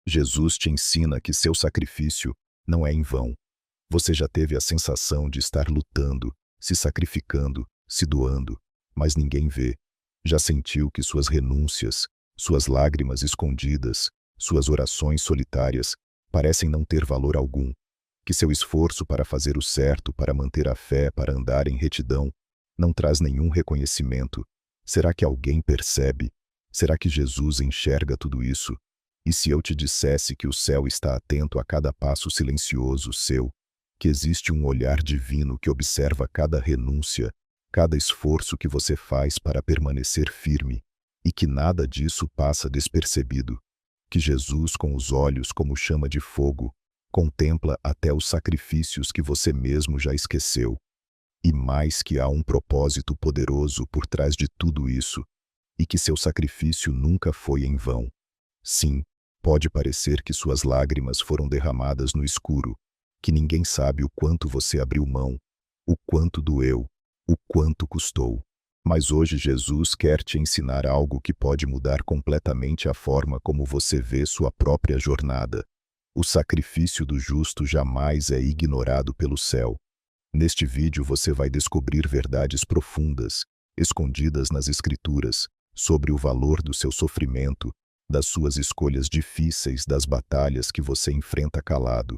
Jesus te ensina que seu sacrifício não é em vão. Você já teve a sensação de estar lutando, se sacrificando, se doando, mas ninguém vê. Já sentiu que suas renúncias, suas lágrimas escondidas, suas orações solitárias parecem não ter valor algum? Que seu esforço para fazer o certo, para manter a fé, para andar em retidão, não traz nenhum reconhecimento? Será que alguém percebe? Será que Jesus enxerga tudo isso? E se eu te dissesse que o céu está atento a cada passo silencioso seu, que existe um olhar divino que observa cada renúncia, cada esforço que você faz para permanecer firme, e que nada disso passa despercebido? Que Jesus, com os olhos como chama de fogo, contempla até os sacrifícios que você mesmo já esqueceu. E mais, que há um propósito poderoso por trás de tudo isso, e que seu sacrifício nunca foi em vão. Sim, pode parecer que suas lágrimas foram derramadas no escuro, que ninguém sabe o quanto você abriu mão, o quanto doeu, o quanto custou. Mas hoje Jesus quer te ensinar algo que pode mudar completamente a forma como você vê sua própria jornada. O sacrifício do justo jamais é ignorado pelo céu. Neste vídeo você vai descobrir verdades profundas, escondidas nas Escrituras, sobre o valor do seu sofrimento, das suas escolhas difíceis, das batalhas que você enfrenta calado.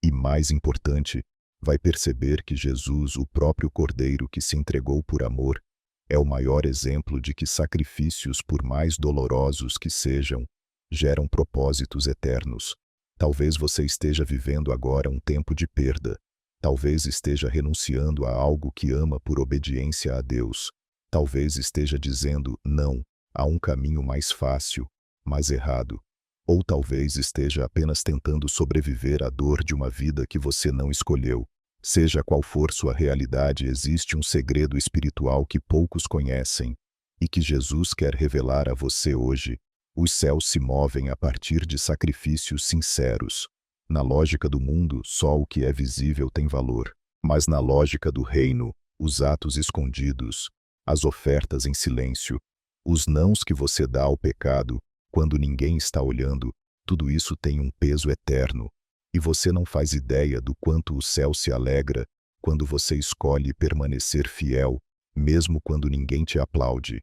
E mais importante, vai perceber que Jesus, o próprio Cordeiro que se entregou por amor, é o maior exemplo de que sacrifícios, por mais dolorosos que sejam, geram propósitos eternos. Talvez você esteja vivendo agora um tempo de perda. Talvez esteja renunciando a algo que ama por obediência a Deus. Talvez esteja dizendo não a um caminho mais fácil, mas errado. Ou talvez esteja apenas tentando sobreviver à dor de uma vida que você não escolheu. Seja qual for sua realidade, existe um segredo espiritual que poucos conhecem e que Jesus quer revelar a você hoje. Os céus se movem a partir de sacrifícios sinceros. Na lógica do mundo, só o que é visível tem valor. Mas na lógica do reino, os atos escondidos, as ofertas em silêncio, os nãos que você dá ao pecado, quando ninguém está olhando, tudo isso tem um peso eterno. E você não faz ideia do quanto o céu se alegra quando você escolhe permanecer fiel, mesmo quando ninguém te aplaude.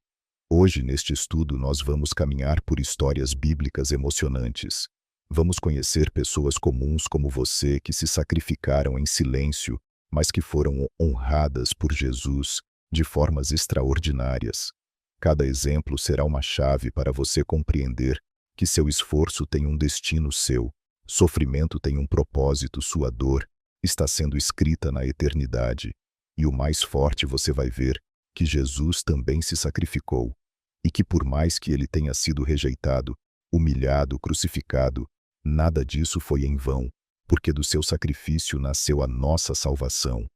Hoje, neste estudo, nós vamos caminhar por histórias bíblicas emocionantes. Vamos conhecer pessoas comuns como você que se sacrificaram em silêncio, mas que foram honradas por Jesus de formas extraordinárias. Cada exemplo será uma chave para você compreender que seu esforço tem um destino seu, sofrimento tem um propósito, sua dor está sendo escrita na eternidade. E o mais forte, você vai ver que Jesus também se sacrificou, e que por mais que ele tenha sido rejeitado, humilhado, crucificado, nada disso foi em vão, porque do seu sacrifício nasceu a nossa salvação.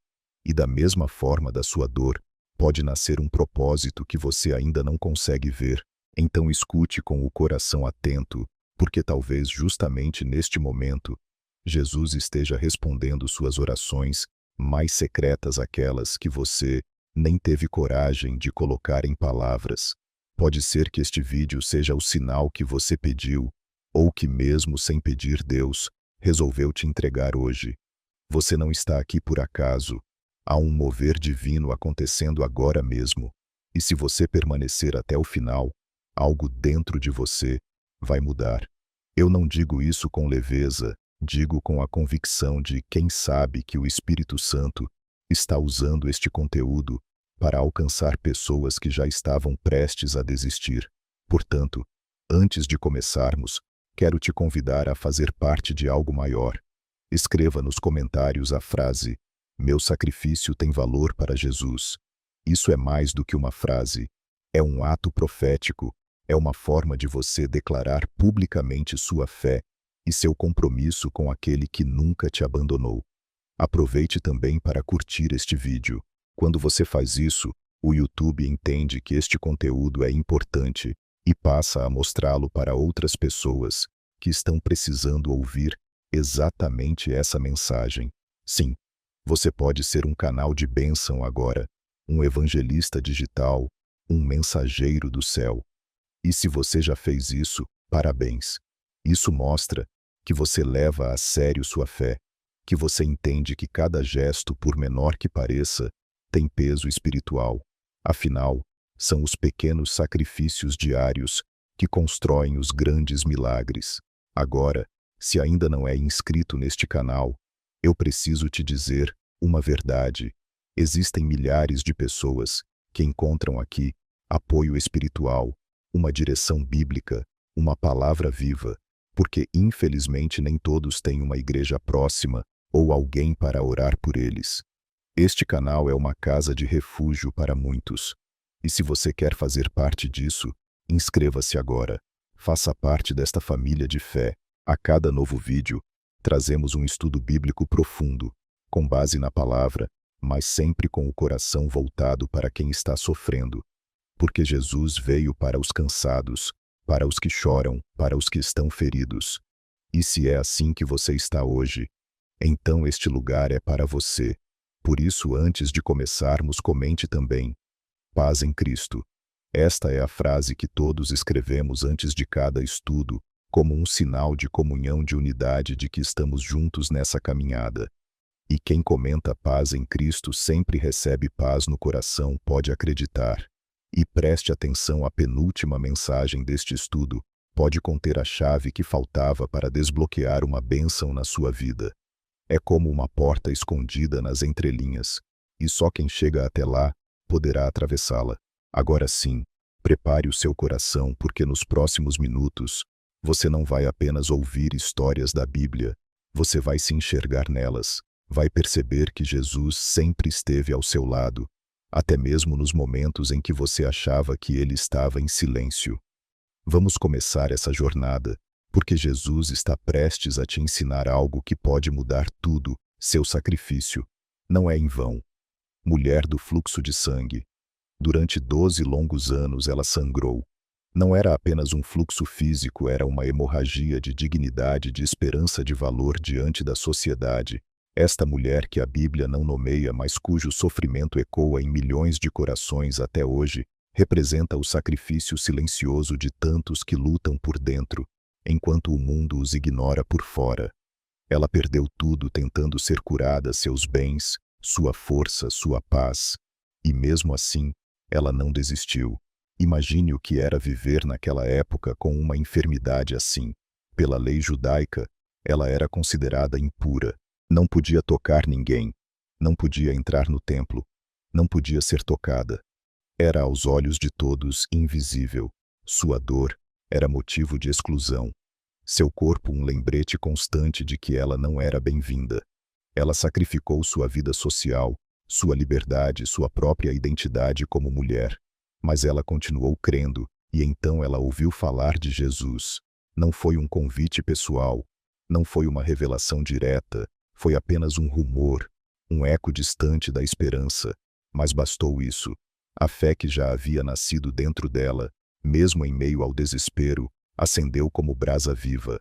E da mesma forma da sua dor, pode nascer um propósito que você ainda não consegue ver. Então escute com o coração atento, porque talvez justamente neste momento, Jesus esteja respondendo suas orações mais secretas, aquelas que você nem teve coragem de colocar em palavras. Pode ser que este vídeo seja o sinal que você pediu, ou que mesmo sem pedir, Deus resolveu te entregar hoje. Você não está aqui por acaso. Há um mover divino acontecendo agora mesmo. E se você permanecer até o final, algo dentro de você vai mudar. Eu não digo isso com leveza, digo com a convicção de quem sabe que o Espírito Santo está usando este conteúdo para alcançar pessoas que já estavam prestes a desistir. Portanto, antes de começarmos, quero te convidar a fazer parte de algo maior. Escreva nos comentários a frase: "Meu sacrifício tem valor para Jesus". Isso é mais do que uma frase. É um ato profético. É uma forma de você declarar publicamente sua fé e seu compromisso com aquele que nunca te abandonou. Aproveite também para curtir este vídeo. Quando você faz isso, o YouTube entende que este conteúdo é importante e passa a mostrá-lo para outras pessoas que estão precisando ouvir exatamente essa mensagem. Sim, você pode ser um canal de bênção agora, um evangelista digital, um mensageiro do céu. E se você já fez isso, parabéns. Isso mostra que você leva a sério sua fé, que você entende que cada gesto, por menor que pareça, tem peso espiritual. Afinal, são os pequenos sacrifícios diários que constroem os grandes milagres. Agora, se ainda não é inscrito neste canal, eu preciso te dizer uma verdade. Existem milhares de pessoas que encontram aqui apoio espiritual, uma direção bíblica, uma palavra viva, porque infelizmente nem todos têm uma igreja próxima ou alguém para orar por eles. Este canal é uma casa de refúgio para muitos. E se você quer fazer parte disso, inscreva-se agora. Faça parte desta família de fé. A cada novo vídeo, trazemos um estudo bíblico profundo, com base na palavra, mas sempre com o coração voltado para quem está sofrendo. Porque Jesus veio para os cansados, para os que choram, para os que estão feridos. E se é assim que você está hoje, então este lugar é para você. Por isso, antes de começarmos, comente também: paz em Cristo. Esta é a frase que todos escrevemos antes de cada estudo, como um sinal de comunhão, de unidade, de que estamos juntos nessa caminhada. E quem comenta paz em Cristo sempre recebe paz no coração, pode acreditar. E preste atenção, à penúltima mensagem deste estudo pode conter a chave que faltava para desbloquear uma bênção na sua vida. É como uma porta escondida nas entrelinhas, e só quem chega até lá poderá atravessá-la. Agora sim, prepare o seu coração, porque nos próximos minutos você não vai apenas ouvir histórias da Bíblia, você vai se enxergar nelas, vai perceber que Jesus sempre esteve ao seu lado, até mesmo nos momentos em que você achava que ele estava em silêncio. Vamos começar essa jornada, porque Jesus está prestes a te ensinar algo que pode mudar tudo. Seu sacrifício não é em vão. Mulher do fluxo de sangue. Durante 12 longos anos ela sangrou. Não era apenas um fluxo físico, era uma hemorragia de dignidade, de esperança, de valor diante da sociedade. Esta mulher que a Bíblia não nomeia, mas cujo sofrimento ecoa em milhões de corações até hoje, representa o sacrifício silencioso de tantos que lutam por dentro, enquanto o mundo os ignora por fora. Ela perdeu tudo tentando ser curada, seus bens, sua força, sua paz. E mesmo assim, ela não desistiu. Imagine o que era viver naquela época com uma enfermidade assim. Pela lei judaica, ela era considerada impura. Não podia tocar ninguém. Não podia entrar no templo. Não podia ser tocada. Era aos olhos de todos invisível. Sua dor era motivo de exclusão. Seu corpo um lembrete constante de que ela não era bem-vinda. Ela sacrificou sua vida social, sua liberdade, sua própria identidade como mulher. Mas ela continuou crendo, e então ela ouviu falar de Jesus. Não foi um convite pessoal, não foi uma revelação direta, foi apenas um rumor, um eco distante da esperança. Mas bastou isso. A fé que já havia nascido dentro dela, mesmo em meio ao desespero, acendeu como brasa viva.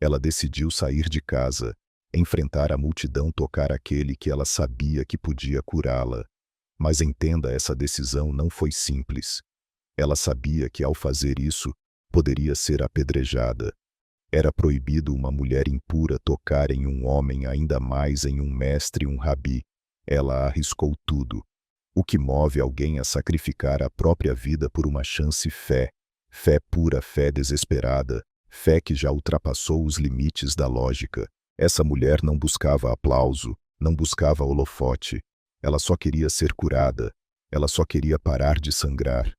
Ela decidiu sair de casa, enfrentar a multidão, tocar aquele que ela sabia que podia curá-la. Mas entenda, essa decisão não foi simples. Ela sabia que ao fazer isso, poderia ser apedrejada. Era proibido uma mulher impura tocar em um homem, ainda mais em um mestre, um rabi. Ela arriscou tudo. O que move alguém a sacrificar a própria vida por uma chance? Fé. Fé pura, fé desesperada, fé que já ultrapassou os limites da lógica. Essa mulher não buscava aplauso, não buscava holofote. Ela só queria ser curada. Ela só queria parar de sangrar.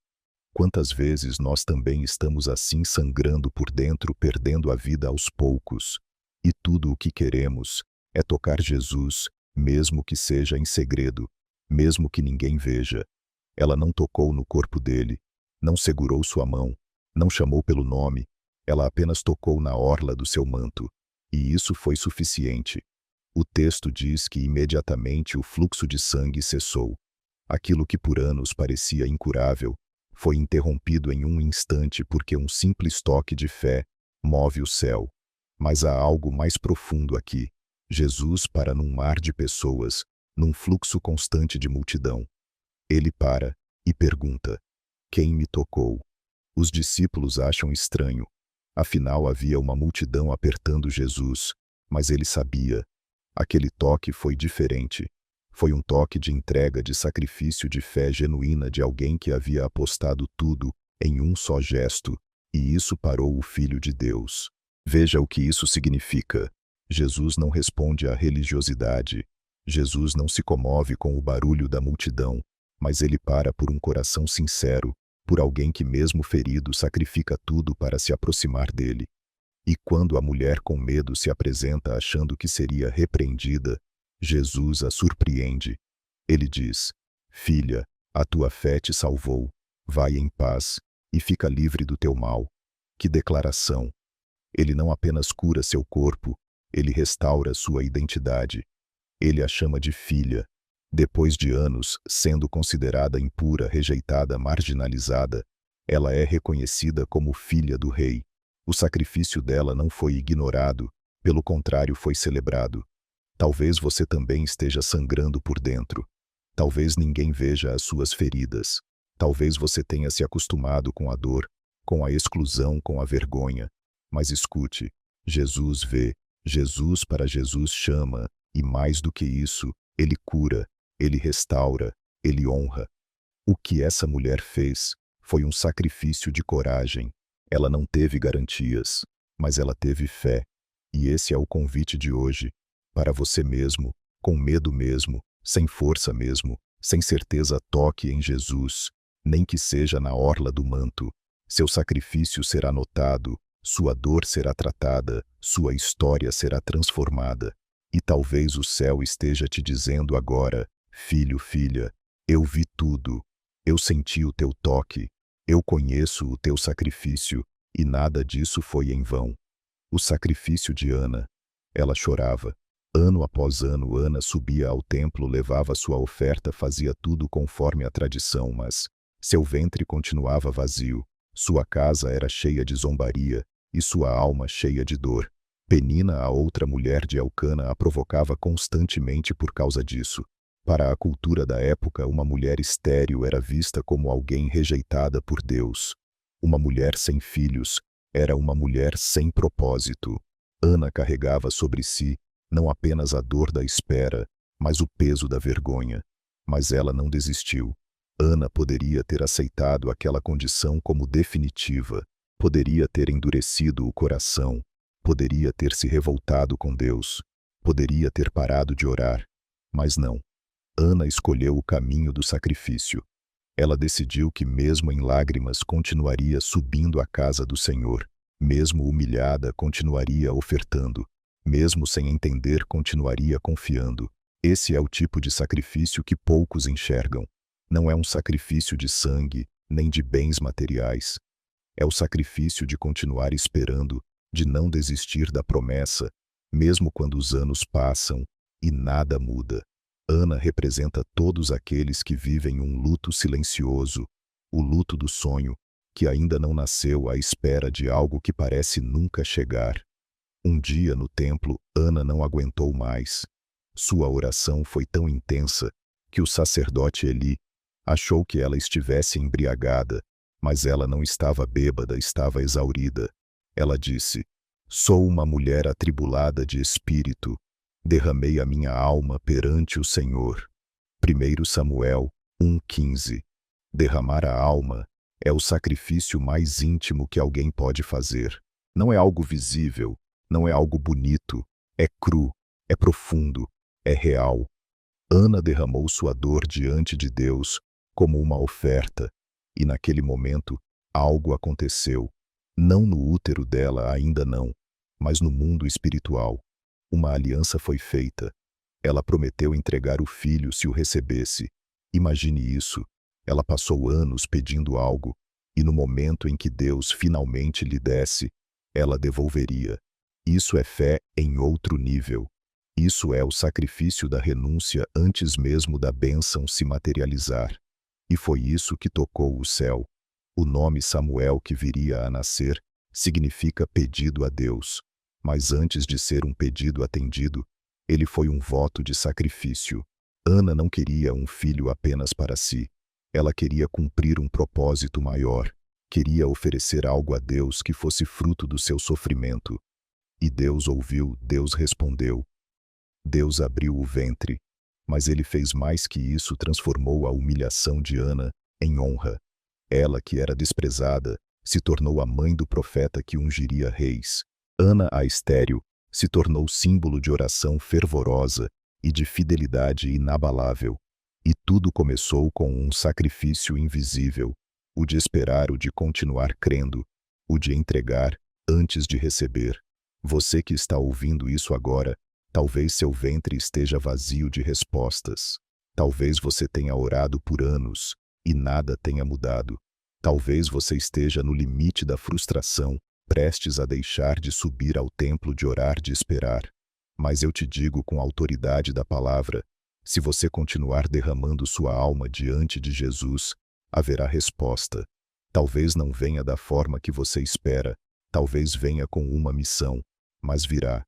Quantas vezes nós também estamos assim, sangrando por dentro, perdendo a vida aos poucos. E tudo o que queremos é tocar Jesus, mesmo que seja em segredo, mesmo que ninguém veja. Ela não tocou no corpo dele, não segurou sua mão, não chamou pelo nome, ela apenas tocou na orla do seu manto. E isso foi suficiente. O texto diz que imediatamente o fluxo de sangue cessou. Aquilo que por anos parecia incurável foi interrompido em um instante, porque um simples toque de fé move o céu. Mas há algo mais profundo aqui. Jesus para num mar de pessoas, num fluxo constante de multidão. Ele para e pergunta: quem me tocou? Os discípulos acham estranho. Afinal, havia uma multidão apertando Jesus, mas ele sabia. Aquele toque foi diferente. Foi um toque de entrega, de sacrifício, de fé genuína de alguém que havia apostado tudo em um só gesto, e isso parou o Filho de Deus. Veja o que isso significa. Jesus não responde à religiosidade. Jesus não se comove com o barulho da multidão, mas ele para por um coração sincero, por alguém que, mesmo ferido, sacrifica tudo para se aproximar dele. E quando a mulher com medo se apresenta achando que seria repreendida, Jesus a surpreende. Ele diz: Filha, a tua fé te salvou. Vai em paz e fica livre do teu mal. Que declaração! Ele não apenas cura seu corpo, ele restaura sua identidade. Ele a chama de filha. Depois de anos sendo considerada impura, rejeitada, marginalizada, ela é reconhecida como filha do rei. O sacrifício dela não foi ignorado, pelo contrário, foi celebrado. Talvez você também esteja sangrando por dentro. Talvez ninguém veja as suas feridas. Talvez você tenha se acostumado com a dor, com a exclusão, com a vergonha. Mas escute, Jesus vê, Jesus chama, e mais do que isso, ele cura, ele restaura, ele honra. O que essa mulher fez foi um sacrifício de coragem. Ela não teve garantias, mas ela teve fé. E esse é o convite de hoje, para você mesmo, com medo mesmo, sem força mesmo, sem certeza, toque em Jesus, nem que seja na orla do manto. Seu sacrifício será notado, sua dor será tratada, sua história será transformada. E talvez o céu esteja te dizendo agora: filho, filha, eu vi tudo, eu senti o teu toque, eu conheço o teu sacrifício, e nada disso foi em vão. O sacrifício de Ana. Ela chorava. Ano após ano, Ana subia ao templo, levava sua oferta, fazia tudo conforme a tradição, mas seu ventre continuava vazio, sua casa era cheia de zombaria, e sua alma cheia de dor. Penina, a outra mulher de Elcana, a provocava constantemente por causa disso. Para a cultura da época, uma mulher estéril era vista como alguém rejeitada por Deus. Uma mulher sem filhos era uma mulher sem propósito. Ana carregava sobre si não apenas a dor da espera, mas o peso da vergonha. Mas ela não desistiu. Ana poderia ter aceitado aquela condição como definitiva, poderia ter endurecido o coração, poderia ter se revoltado com Deus, poderia ter parado de orar, mas não. Ana escolheu o caminho do sacrifício. Ela decidiu que mesmo em lágrimas continuaria subindo à casa do Senhor, mesmo humilhada continuaria ofertando, mesmo sem entender continuaria confiando. Esse é o tipo de sacrifício que poucos enxergam. Não é um sacrifício de sangue, nem de bens materiais. É o sacrifício de continuar esperando, de não desistir da promessa, mesmo quando os anos passam e nada muda. Ana representa todos aqueles que vivem um luto silencioso, o luto do sonho, que ainda não nasceu à espera de algo que parece nunca chegar. Um dia no templo, Ana não aguentou mais. Sua oração foi tão intensa que o sacerdote Eli achou que ela estivesse embriagada, mas ela não estava bêbada, estava exaurida. Ela disse: Sou uma mulher atribulada de espírito. Derramei a minha alma perante o Senhor. 1 Samuel 1,15. Derramar a alma é o sacrifício mais íntimo que alguém pode fazer. Não é algo visível, não é algo bonito, é cru, é profundo, é real. Ana derramou sua dor diante de Deus como uma oferta, e naquele momento algo aconteceu. Não no útero dela, ainda não, mas no mundo espiritual. Uma aliança foi feita. Ela prometeu entregar o filho se o recebesse. Imagine isso. Ela passou anos pedindo algo, e no momento em que Deus finalmente lhe desse, ela devolveria. Isso é fé em outro nível. Isso é o sacrifício da renúncia antes mesmo da bênção se materializar. E foi isso que tocou o céu. O nome Samuel, que viria a nascer, significa pedido a Deus. Mas antes de ser um pedido atendido, ele foi um voto de sacrifício. Ana não queria um filho apenas para si. Ela queria cumprir um propósito maior. Queria oferecer algo a Deus que fosse fruto do seu sofrimento. E Deus ouviu, Deus respondeu. Deus abriu o ventre. Mas ele fez mais que isso, transformou a humilhação de Ana em honra. Ela, que era desprezada, se tornou a mãe do profeta que ungiria reis. Ana, a estéril, se tornou símbolo de oração fervorosa e de fidelidade inabalável. E tudo começou com um sacrifício invisível, o de esperar, o de continuar crendo, o de entregar antes de receber. Você que está ouvindo isso agora, talvez seu ventre esteja vazio de respostas. Talvez você tenha orado por anos e nada tenha mudado. Talvez você esteja no limite da frustração, prestes a deixar de subir ao templo, de orar, de esperar. Mas eu te digo com a autoridade da palavra, se você continuar derramando sua alma diante de Jesus, haverá resposta. Talvez não venha da forma que você espera, talvez venha com uma missão, mas virá.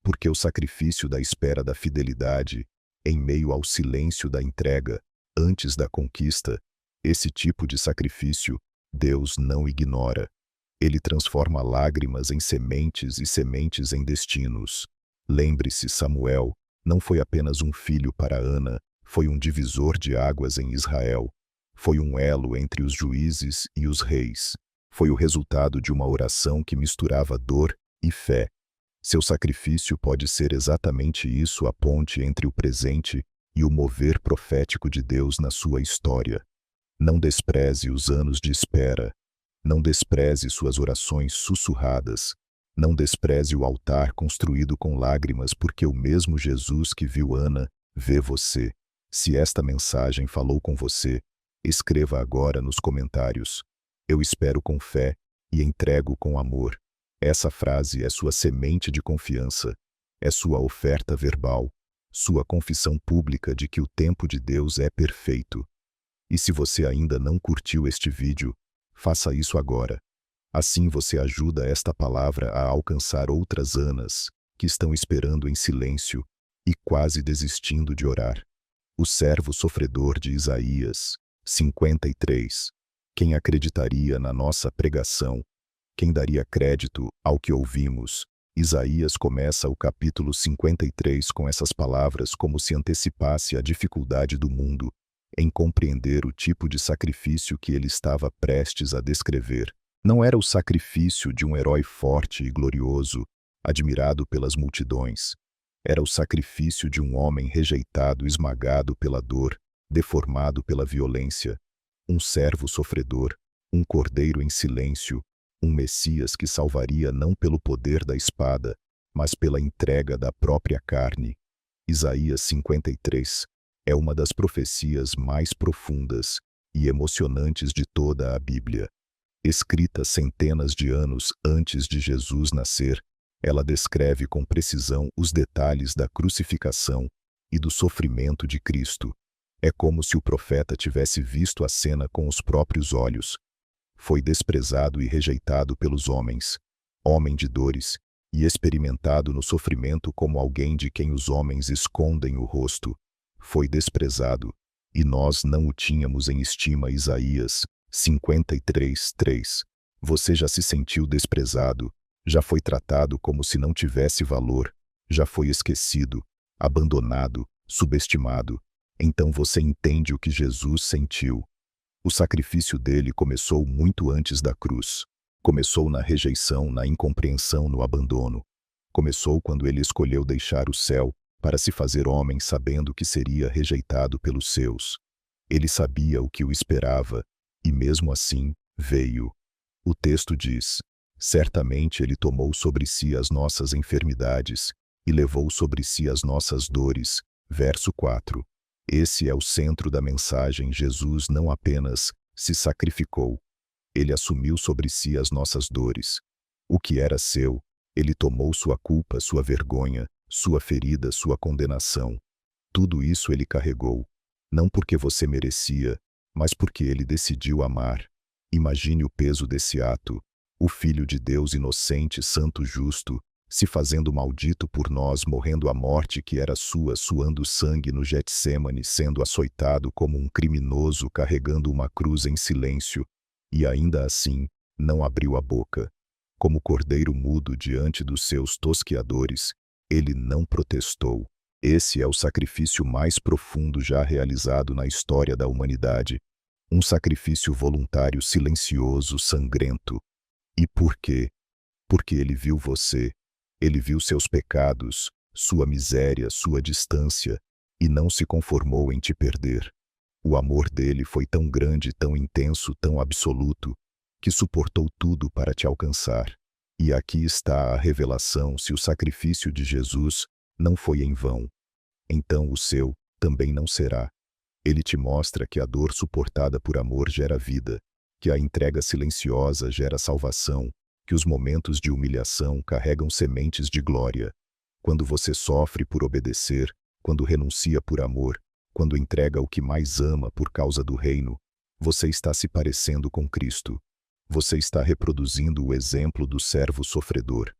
Porque o sacrifício da espera, da fidelidade, em meio ao silêncio da entrega, antes da conquista, esse tipo de sacrifício, Deus não ignora. Ele transforma lágrimas em sementes e sementes em destinos. Lembre-se, Samuel não foi apenas um filho para Ana, foi um divisor de águas em Israel. Foi um elo entre os juízes e os reis. Foi o resultado de uma oração que misturava dor e fé. Seu sacrifício pode ser exatamente isso, a ponte entre o presente e o mover profético de Deus na sua história. Não despreze os anos de espera. Não despreze suas orações sussurradas. Não despreze o altar construído com lágrimas, porque o mesmo Jesus que viu Ana vê você. Se esta mensagem falou com você, escreva agora nos comentários: eu espero com fé e entrego com amor. Essa frase é sua semente de confiança, é sua oferta verbal, sua confissão pública de que o tempo de Deus é perfeito. E se você ainda não curtiu este vídeo, faça isso agora. Assim você ajuda esta palavra a alcançar outras Anas que estão esperando em silêncio e quase desistindo de orar. O servo sofredor de Isaías, 53. Quem acreditaria na nossa pregação? Quem daria crédito ao que ouvimos? Isaías começa o capítulo 53 com essas palavras, como se antecipasse a dificuldade do mundo em compreender o tipo de sacrifício que ele estava prestes a descrever. Não era o sacrifício de um herói forte e glorioso, admirado pelas multidões. Era o sacrifício de um homem rejeitado, esmagado pela dor, deformado pela violência. Um servo sofredor, um cordeiro em silêncio, um Messias que salvaria não pelo poder da espada, mas pela entrega da própria carne. Isaías 53 é uma das profecias mais profundas e emocionantes de toda a Bíblia. Escrita centenas de anos antes de Jesus nascer, ela descreve com precisão os detalhes da crucificação e do sofrimento de Cristo. É como se o profeta tivesse visto a cena com os próprios olhos. Foi desprezado e rejeitado pelos homens, homem de dores, e experimentado no sofrimento como alguém de quem os homens escondem o rosto. Foi desprezado, e nós não o tínhamos em estima. Isaías 53:3. Você já se sentiu desprezado, já foi tratado como se não tivesse valor, já foi esquecido, abandonado, subestimado. Então você entende o que Jesus sentiu. O sacrifício dele começou muito antes da cruz. Começou na rejeição, na incompreensão, no abandono. Começou quando ele escolheu deixar o céu para se fazer homem, sabendo que seria rejeitado pelos seus. Ele sabia o que o esperava, e mesmo assim, veio. O texto diz: certamente ele tomou sobre si as nossas enfermidades e levou sobre si as nossas dores. Verso 4. Esse é o centro da mensagem. Jesus não apenas se sacrificou, ele assumiu sobre si as nossas dores. O que era seu, ele tomou sua culpa, sua vergonha, sua ferida, sua condenação. Tudo isso ele carregou, não porque você merecia, mas porque ele decidiu amar. Imagine o peso desse ato, o Filho de Deus inocente, santo, justo, se fazendo maldito por nós, morrendo a morte que era sua, suando sangue no Getsêmani, sendo açoitado como um criminoso, carregando uma cruz em silêncio. e ainda assim não abriu a boca. Como cordeiro mudo diante dos seus tosquiadores, ele não protestou. Esse é o sacrifício mais profundo já realizado na história da humanidade. Um sacrifício voluntário silencioso, sangrento. E por quê? Porque ele viu você, ele viu seus pecados, sua miséria, sua distância, e não se conformou em te perder. O amor dele foi tão grande, tão intenso, tão absoluto, que suportou tudo para te alcançar. E aqui está a revelação: se o sacrifício de Jesus não foi em vão, então o seu também não será. Ele te mostra que a dor suportada por amor gera vida, que a entrega silenciosa gera salvação, que os momentos de humilhação carregam sementes de glória. Quando você sofre por obedecer, quando renuncia por amor, quando entrega o que mais ama por causa do reino, você está se parecendo com Cristo. Você está reproduzindo o exemplo do servo sofredor.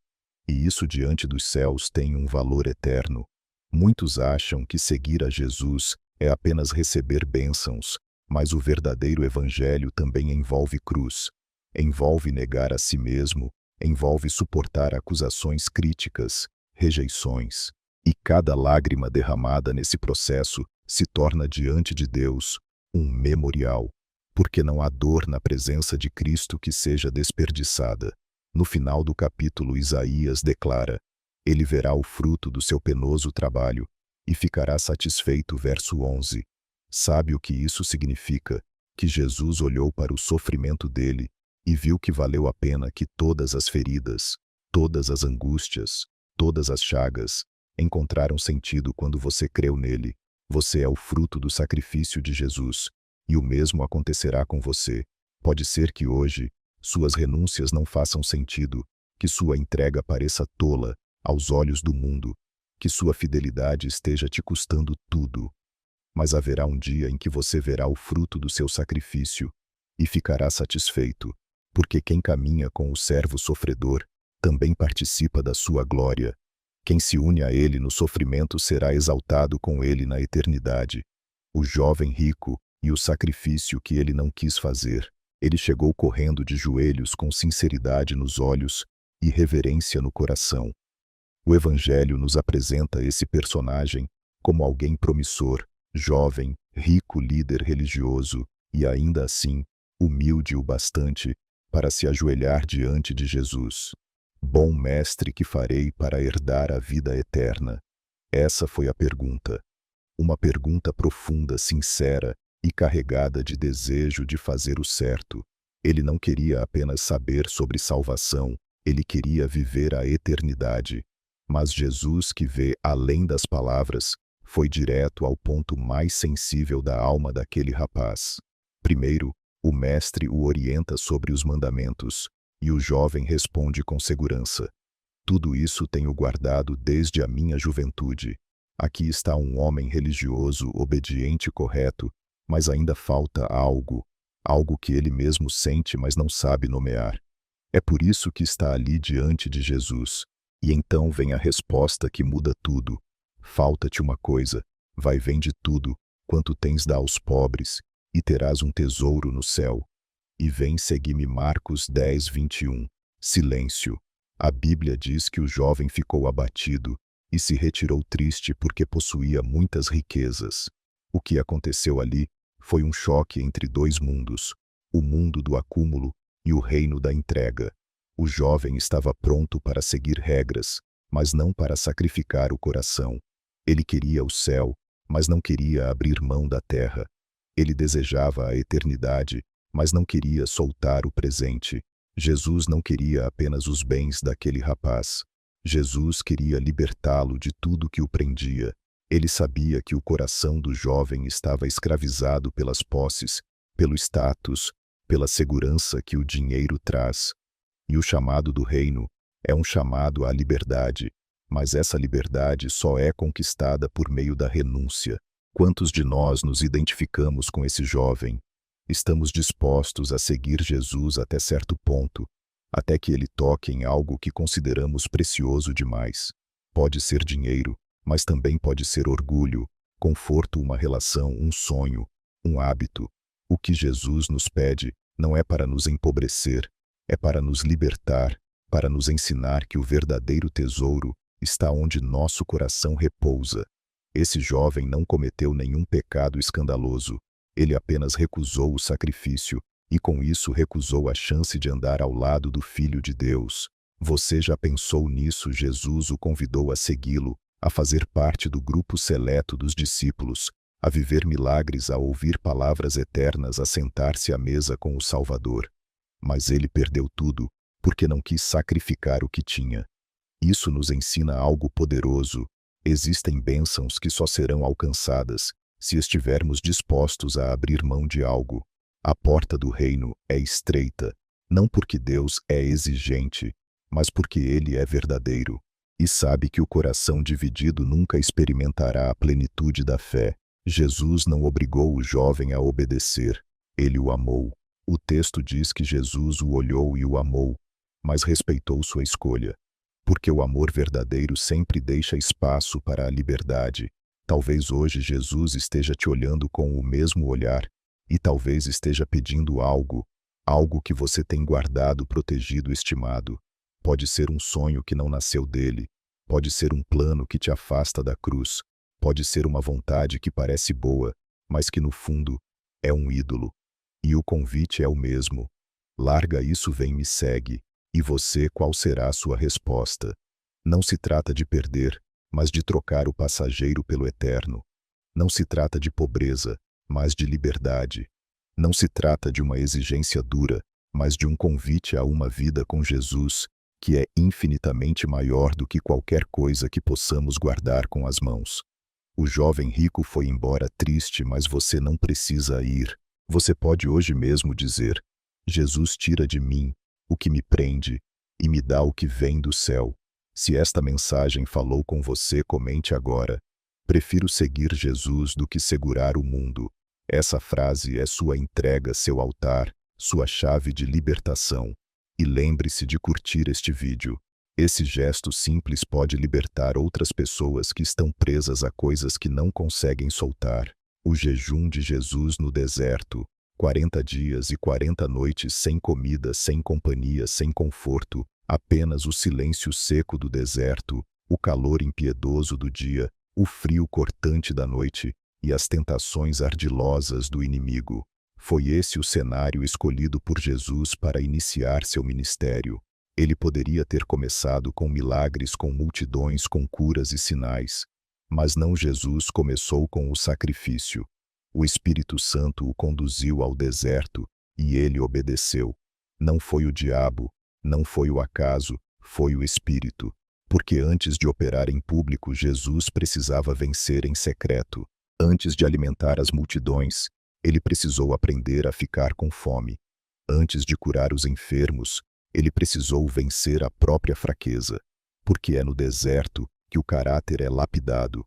E isso diante dos céus tem um valor eterno. Muitos acham que seguir a Jesus é apenas receber bênçãos, mas o verdadeiro evangelho também envolve cruz. Envolve negar a si mesmo, envolve suportar acusações críticas, rejeições. E cada lágrima derramada nesse processo se torna diante de Deus um memorial, porque não há dor na presença de Cristo que seja desperdiçada. No final do capítulo, Isaías declara: ele verá o fruto do seu penoso trabalho e ficará satisfeito. Verso 11. Sabe o que isso significa? Que Jesus olhou para o sofrimento dele e viu que valeu a pena, que todas as feridas, todas as angústias, todas as chagas encontraram sentido quando você creu nele. Você é o fruto do sacrifício de Jesus, e o mesmo acontecerá com você. Pode ser que hoje suas renúncias não façam sentido, que sua entrega pareça tola aos olhos do mundo, que sua fidelidade esteja te custando tudo. Mas haverá um dia em que você verá o fruto do seu sacrifício e ficará satisfeito, porque quem caminha com o servo sofredor também participa da sua glória. Quem se une a ele no sofrimento será exaltado com ele na eternidade. O jovem rico e o sacrifício que ele não quis fazer. Ele chegou correndo de joelhos com sinceridade nos olhos e reverência no coração. O Evangelho nos apresenta esse personagem como alguém promissor, jovem, rico, líder religioso e ainda assim humilde o bastante para se ajoelhar diante de Jesus. Bom mestre, que farei para herdar a vida eterna? Essa foi a pergunta. Uma pergunta profunda, sincera e carregada de desejo de fazer o certo. Ele não queria apenas saber sobre salvação, ele queria viver a eternidade. Mas Jesus, que vê além das palavras, foi direto ao ponto mais sensível da alma daquele rapaz. Primeiro, o mestre o orienta sobre os mandamentos, e o jovem responde com segurança: tudo isso tenho guardado desde a minha juventude. Aqui está um homem religioso, obediente e correto, mas ainda falta algo, algo que ele mesmo sente, mas não sabe nomear. É por isso que está ali diante de Jesus. E então vem a resposta que muda tudo. Falta-te uma coisa, vai, vende tudo, quanto tens, dá aos pobres, e terás um tesouro no céu. E vem, segue-me. Marcos 10, 21. Silêncio. A Bíblia diz que o jovem ficou abatido e se retirou triste porque possuía muitas riquezas. O que aconteceu ali foi um choque entre dois mundos, o mundo do acúmulo e o reino da entrega. O jovem estava pronto para seguir regras, mas não para sacrificar o coração. Ele queria o céu, mas não queria abrir mão da terra. Ele desejava a eternidade, mas não queria soltar o presente. Jesus não queria apenas os bens daquele rapaz. Jesus queria libertá-lo de tudo que o prendia. Ele sabia que o coração do jovem estava escravizado pelas posses, pelo status, pela segurança que o dinheiro traz. E o chamado do reino é um chamado à liberdade, mas essa liberdade só é conquistada por meio da renúncia. Quantos de nós nos identificamos com esse jovem? Estamos dispostos a seguir Jesus até certo ponto, até que ele toque em algo que consideramos precioso demais. Pode ser dinheiro, mas também pode ser orgulho, conforto, uma relação, um sonho, um hábito. O que Jesus nos pede Não é para nos empobrecer, é para nos libertar, para nos ensinar que o verdadeiro tesouro está onde nosso coração repousa. Esse jovem não cometeu nenhum pecado escandaloso, ele apenas recusou o sacrifício e com isso recusou a chance de andar ao lado do Filho de Deus. Você já pensou nisso? Jesus o convidou a segui-lo, a fazer parte do grupo seleto dos discípulos, a viver milagres, a ouvir palavras eternas, a sentar-se à mesa com o Salvador. Mas ele perdeu tudo, porque não quis sacrificar o que tinha. Isso nos ensina algo poderoso. Existem bênçãos que só serão alcançadas se estivermos dispostos a abrir mão de algo. A porta do reino é estreita, não porque Deus é exigente, mas porque Ele é verdadeiro, e sabe que o coração dividido nunca experimentará a plenitude da fé. Jesus não obrigou o jovem a obedecer, ele o amou. O texto diz que Jesus o olhou e o amou, mas respeitou sua escolha. Porque o amor verdadeiro sempre deixa espaço para a liberdade. Talvez hoje Jesus esteja te olhando com o mesmo olhar, e talvez esteja pedindo algo que você tem guardado, protegido, estimado. Pode ser um sonho que não nasceu dele, pode ser um plano que te afasta da cruz, pode ser uma vontade que parece boa, mas que no fundo é um ídolo. E o convite é o mesmo. Larga isso, vem, me segue. E você, qual será a sua resposta? Não se trata de perder, mas de trocar o passageiro pelo eterno. Não se trata de pobreza, mas de liberdade. Não se trata de uma exigência dura, mas de um convite a uma vida com Jesus, que é infinitamente maior do que qualquer coisa que possamos guardar com as mãos. O jovem rico foi embora triste, mas você não precisa ir. Você pode hoje mesmo dizer: Jesus, tira de mim o que me prende e me dá o que vem do céu. Se esta mensagem falou com você, comente agora: prefiro seguir Jesus do que segurar o mundo. Essa frase é sua entrega, seu altar, sua chave de libertação. E lembre-se de curtir este vídeo. Esse gesto simples pode libertar outras pessoas que estão presas a coisas que não conseguem soltar. O jejum de Jesus no deserto, 40 dias e 40 noites sem comida, sem companhia, sem conforto, apenas o silêncio seco do deserto, o calor impiedoso do dia, o frio cortante da noite e as tentações ardilosas do inimigo. Foi esse o cenário escolhido por Jesus para iniciar seu ministério. Ele poderia ter começado com milagres, com multidões, com curas e sinais. Mas não, Jesus começou com o sacrifício. O Espírito Santo o conduziu ao deserto, e ele obedeceu. Não foi o diabo, não foi o acaso, foi o Espírito. Porque antes de operar em público, Jesus precisava vencer em secreto. Antes de alimentar as multidões, ele precisou aprender a ficar com fome. Antes de curar os enfermos, ele precisou vencer a própria fraqueza. Porque é no deserto que o caráter é lapidado.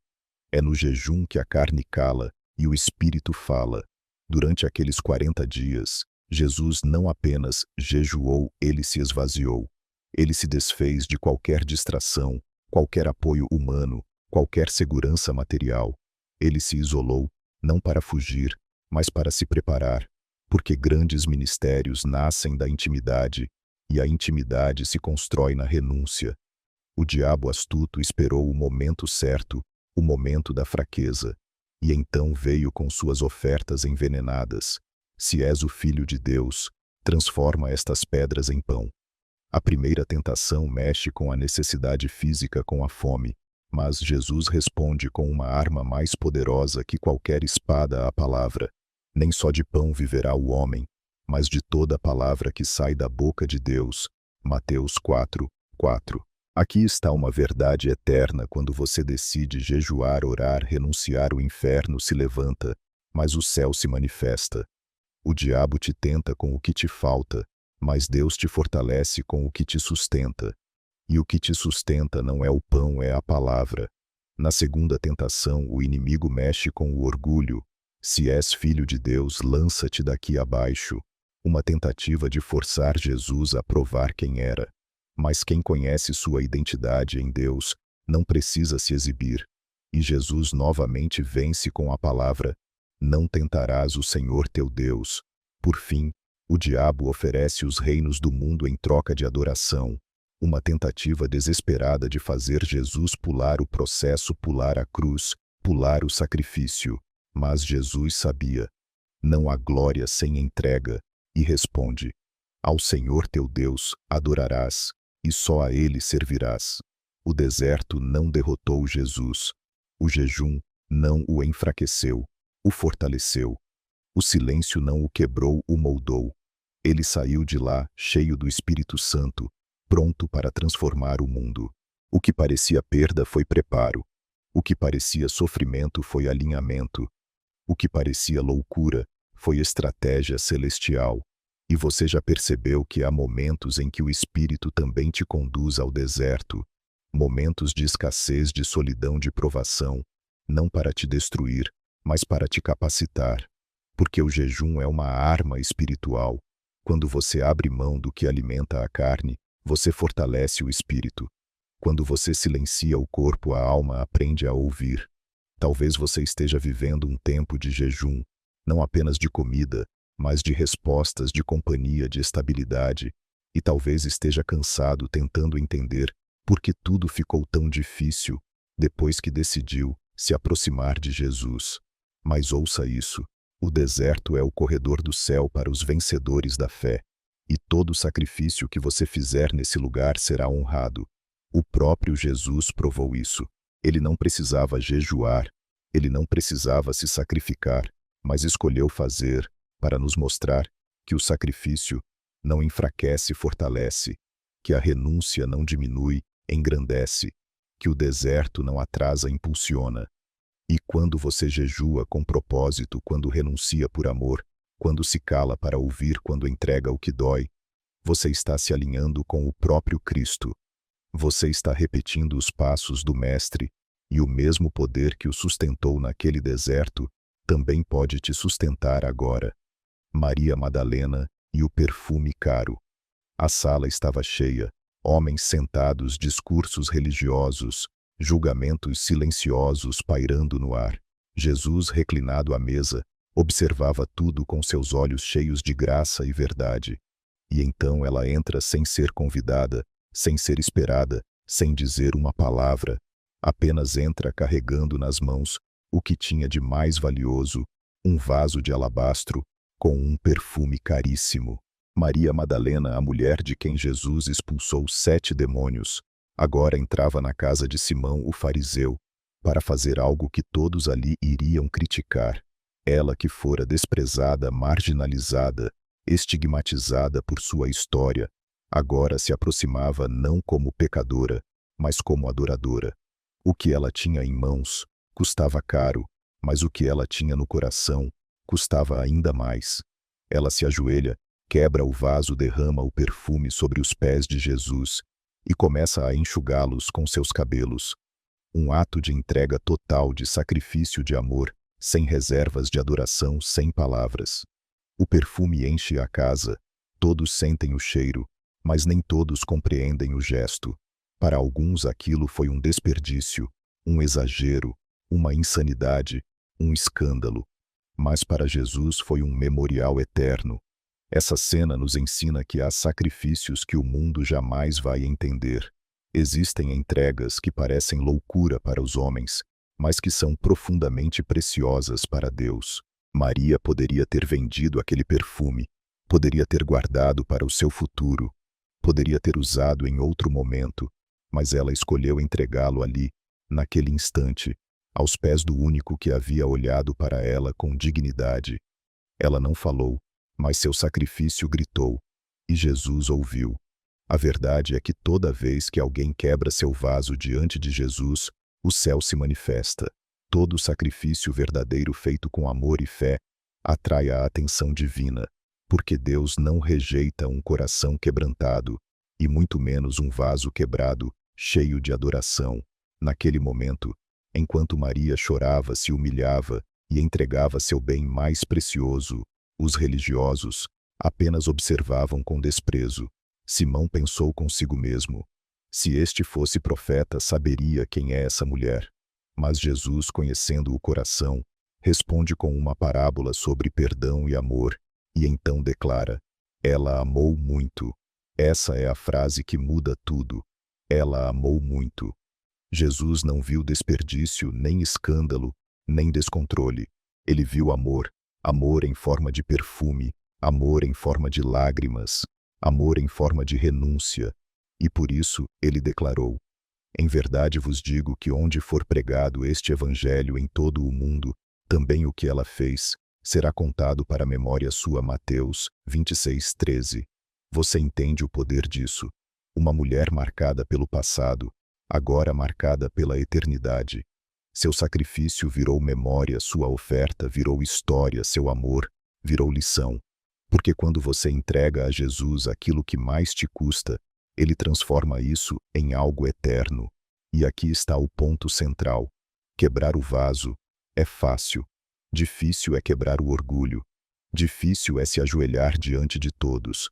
É no jejum que a carne cala e o Espírito fala. Durante aqueles 40 dias, Jesus não apenas jejuou, ele se esvaziou. Ele se desfez de qualquer distração, qualquer apoio humano, qualquer segurança material. Ele se isolou, não para fugir, mas para se preparar. Porque grandes ministérios nascem da intimidade, e a intimidade se constrói na renúncia. O diabo astuto esperou o momento certo, o momento da fraqueza, e então veio com suas ofertas envenenadas. Se és o Filho de Deus, transforma estas pedras em pão. A primeira tentação mexe com a necessidade física, com a fome, mas Jesus responde com uma arma mais poderosa que qualquer espada, a palavra. Nem só de pão viverá o homem, mas de toda a palavra que sai da boca de Deus. Mateus 4:4. Aqui está uma verdade eterna: quando você decide jejuar, orar, renunciar, o inferno se levanta, mas o céu se manifesta. O diabo te tenta com o que te falta, mas Deus te fortalece com o que te sustenta. E o que te sustenta não é o pão, é a palavra. Na segunda tentação, o inimigo mexe com o orgulho. Se és filho de Deus, lança-te daqui abaixo. Uma tentativa de forçar Jesus a provar quem era. Mas quem conhece sua identidade em Deus, não precisa se exibir. E Jesus novamente vence com a palavra: não tentarás o Senhor teu Deus. Por fim, O diabo oferece os reinos do mundo em troca de adoração, uma tentativa desesperada de fazer Jesus pular o processo, pular a cruz, pular o sacrifício. Mas Jesus sabia: não há glória sem entrega, e responde: ao Senhor teu Deus adorarás, e só a Ele servirás. O deserto não derrotou Jesus. O jejum não o enfraqueceu, o fortaleceu. O silêncio não o quebrou, o moldou. Ele saiu de lá cheio do Espírito Santo, pronto para transformar o mundo. O que parecia perda foi preparo. O que parecia sofrimento foi alinhamento. O que parecia loucura foi estratégia celestial. E você já percebeu que há momentos em que o Espírito também te conduz ao deserto, momentos de escassez, de solidão, de provação, não para te destruir, mas para te capacitar. Porque o jejum é uma arma espiritual. Quando você abre mão do que alimenta a carne, você fortalece o espírito. Quando você silencia o corpo, a alma aprende a ouvir. Talvez você esteja vivendo um tempo de jejum, não apenas de comida, mas de respostas, de companhia, de estabilidade. E talvez esteja cansado tentando entender por que tudo ficou tão difícil depois que decidiu se aproximar de Jesus. Mas ouça isso: o deserto é o corredor do céu para os vencedores da fé. E todo sacrifício que você fizer nesse lugar será honrado. O próprio Jesus provou isso. Ele não precisava jejuar, ele não precisava se sacrificar, mas escolheu fazer, para nos mostrar que o sacrifício não enfraquece, fortalece, que a renúncia não diminui, engrandece, que o deserto não atrasa, impulsiona. E quando você jejua com propósito, quando renuncia por amor, quando se cala para ouvir, quando entrega o que dói, você está se alinhando com o próprio Cristo. Você está repetindo os passos do Mestre, e o mesmo poder que o sustentou naquele deserto também pode te sustentar agora. Maria Madalena e o perfume caro. A sala estava cheia, homens sentados, discursos religiosos, julgamentos silenciosos pairando no ar. Jesus, reclinado à mesa, observava tudo com seus olhos cheios de graça e verdade. E então ela entra sem ser convidada, sem ser esperada, sem dizer uma palavra, apenas entra carregando nas mãos o que tinha de mais valioso, um vaso de alabastro com um perfume caríssimo. Maria Madalena, a mulher de quem Jesus expulsou 7 demônios, agora entrava na casa de Simão o fariseu, para fazer algo que todos ali iriam criticar. Ela que fora desprezada, marginalizada, estigmatizada por sua história, agora se aproximava não como pecadora, mas como adoradora. O que ela tinha em mãos custava caro, mas o que ela tinha no coração custava ainda mais. Ela se ajoelha, quebra o vaso, derrama o perfume sobre os pés de Jesus e começa a enxugá-los com seus cabelos. Um ato de entrega total, de sacrifício de amor, sem reservas, de adoração, sem palavras. O perfume enche a casa, todos sentem o cheiro, mas nem todos compreendem o gesto. Para alguns aquilo foi um desperdício, um exagero, uma insanidade, um escândalo. Mas para Jesus foi um memorial eterno. Essa cena nos ensina que há sacrifícios que o mundo jamais vai entender. Existem entregas que parecem loucura para os homens, mas que são profundamente preciosas para Deus. Maria poderia ter vendido aquele perfume, poderia ter guardado para o seu futuro, poderia ter usado em outro momento, mas ela escolheu entregá-lo ali, naquele instante, aos pés do único que havia olhado para ela com dignidade. Ela não falou, mas seu sacrifício gritou, e Jesus ouviu. A verdade é que toda vez que alguém quebra seu vaso diante de Jesus, o céu se manifesta. Todo sacrifício verdadeiro feito com amor e fé atrai a atenção divina, porque Deus não rejeita um coração quebrantado, e muito menos um vaso quebrado, cheio de adoração. Naquele momento, enquanto Maria chorava, se humilhava e entregava seu bem mais precioso, os religiosos apenas observavam com desprezo. Simão pensou consigo mesmo: se este fosse profeta, saberia quem é essa mulher. Mas Jesus, conhecendo o coração, responde com uma parábola sobre perdão e amor, e então declara: Ela amou muito. Essa é a frase que muda tudo. Ela amou muito. Jesus não viu desperdício, nem escândalo, nem descontrole. Ele viu amor. Amor em forma de perfume, amor em forma de lágrimas, amor em forma de renúncia. E por isso ele declarou: em verdade vos digo que onde for pregado este evangelho em todo o mundo, também o que ela fez será contado para a memória sua. Mateus 26:13. Você entende o poder disso? Uma mulher marcada pelo passado, agora marcada pela eternidade. Seu sacrifício virou memória, sua oferta virou história, seu amor virou lição. Porque quando você entrega a Jesus aquilo que mais te custa, ele transforma isso em algo eterno. E aqui está o ponto central. Quebrar o vaso é fácil. Difícil é quebrar o orgulho. Difícil é se ajoelhar diante de todos.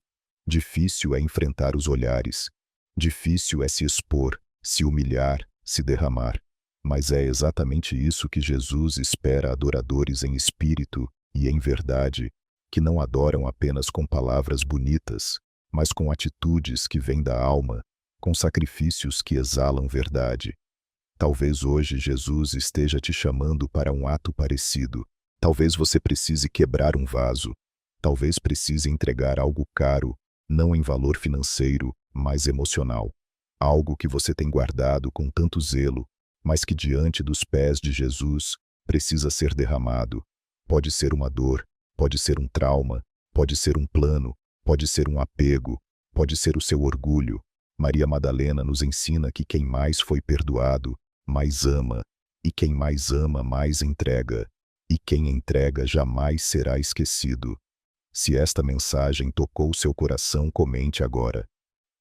Difícil é enfrentar os olhares. Difícil é se expor, se humilhar, se derramar. Mas é exatamente isso que Jesus espera adoradores em espírito e em verdade, que não adoram apenas com palavras bonitas, mas com atitudes que vêm da alma, com sacrifícios que exalam verdade. Talvez hoje Jesus esteja te chamando para um ato parecido. Talvez você precise quebrar um vaso. Talvez precise entregar algo caro, não em valor financeiro, mas emocional. Algo que você tem guardado com tanto zelo, mas que diante dos pés de Jesus precisa ser derramado. Pode ser uma dor, pode ser um trauma, pode ser um plano, pode ser um apego, pode ser o seu orgulho. Maria Madalena nos ensina que quem mais foi perdoado, mais ama, e quem mais ama, mais entrega, e quem entrega jamais será esquecido. Se esta mensagem tocou seu coração, comente agora: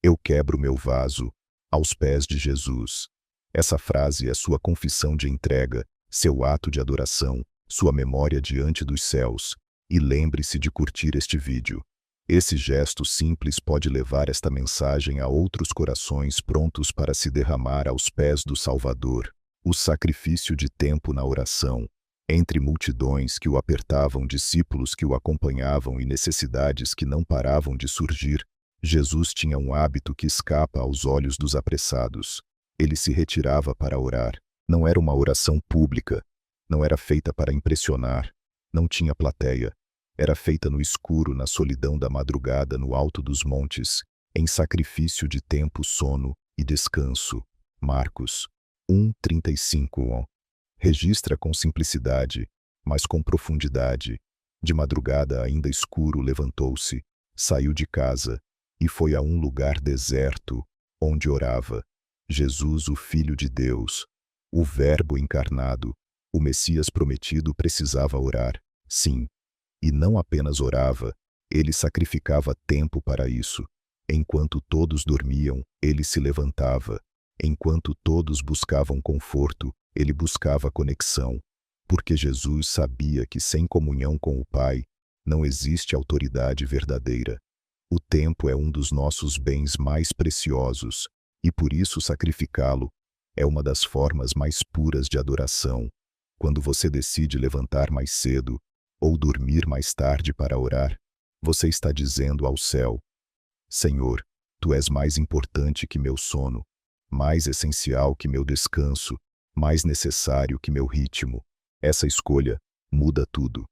eu quebro meu vaso aos pés de Jesus. Essa frase é sua confissão de entrega, seu ato de adoração, sua memória diante dos céus. E lembre-se de curtir este vídeo. Esse gesto simples pode levar esta mensagem a outros corações prontos para se derramar aos pés do Salvador. O sacrifício de tempo na oração. Entre multidões que o apertavam, discípulos que o acompanhavam e necessidades que não paravam de surgir, Jesus tinha um hábito que escapa aos olhos dos apressados. Ele se retirava para orar. Não era uma oração pública. Não era feita para impressionar. Não tinha plateia. Era feita no escuro, na solidão da madrugada, no alto dos montes, em sacrifício de tempo, sono e descanso. Marcos 1:35. Registra com simplicidade, mas com profundidade. De madrugada, ainda escuro, levantou-se, saiu de casa e foi a um lugar deserto, onde orava. Jesus, o Filho de Deus, o Verbo encarnado, o Messias prometido, precisava orar, sim. E não apenas orava, ele sacrificava tempo para isso. Enquanto todos dormiam, ele se levantava. Enquanto todos buscavam conforto, ele buscava conexão. Porque Jesus sabia que sem comunhão com o Pai, não existe autoridade verdadeira. O tempo é um dos nossos bens mais preciosos, e por isso sacrificá-lo é uma das formas mais puras de adoração. Quando você decide levantar mais cedo, ou dormir mais tarde para orar, você está dizendo ao céu: Senhor, Tu és mais importante que meu sono, mais essencial que meu descanso, mais necessário que meu ritmo. Essa escolha muda tudo.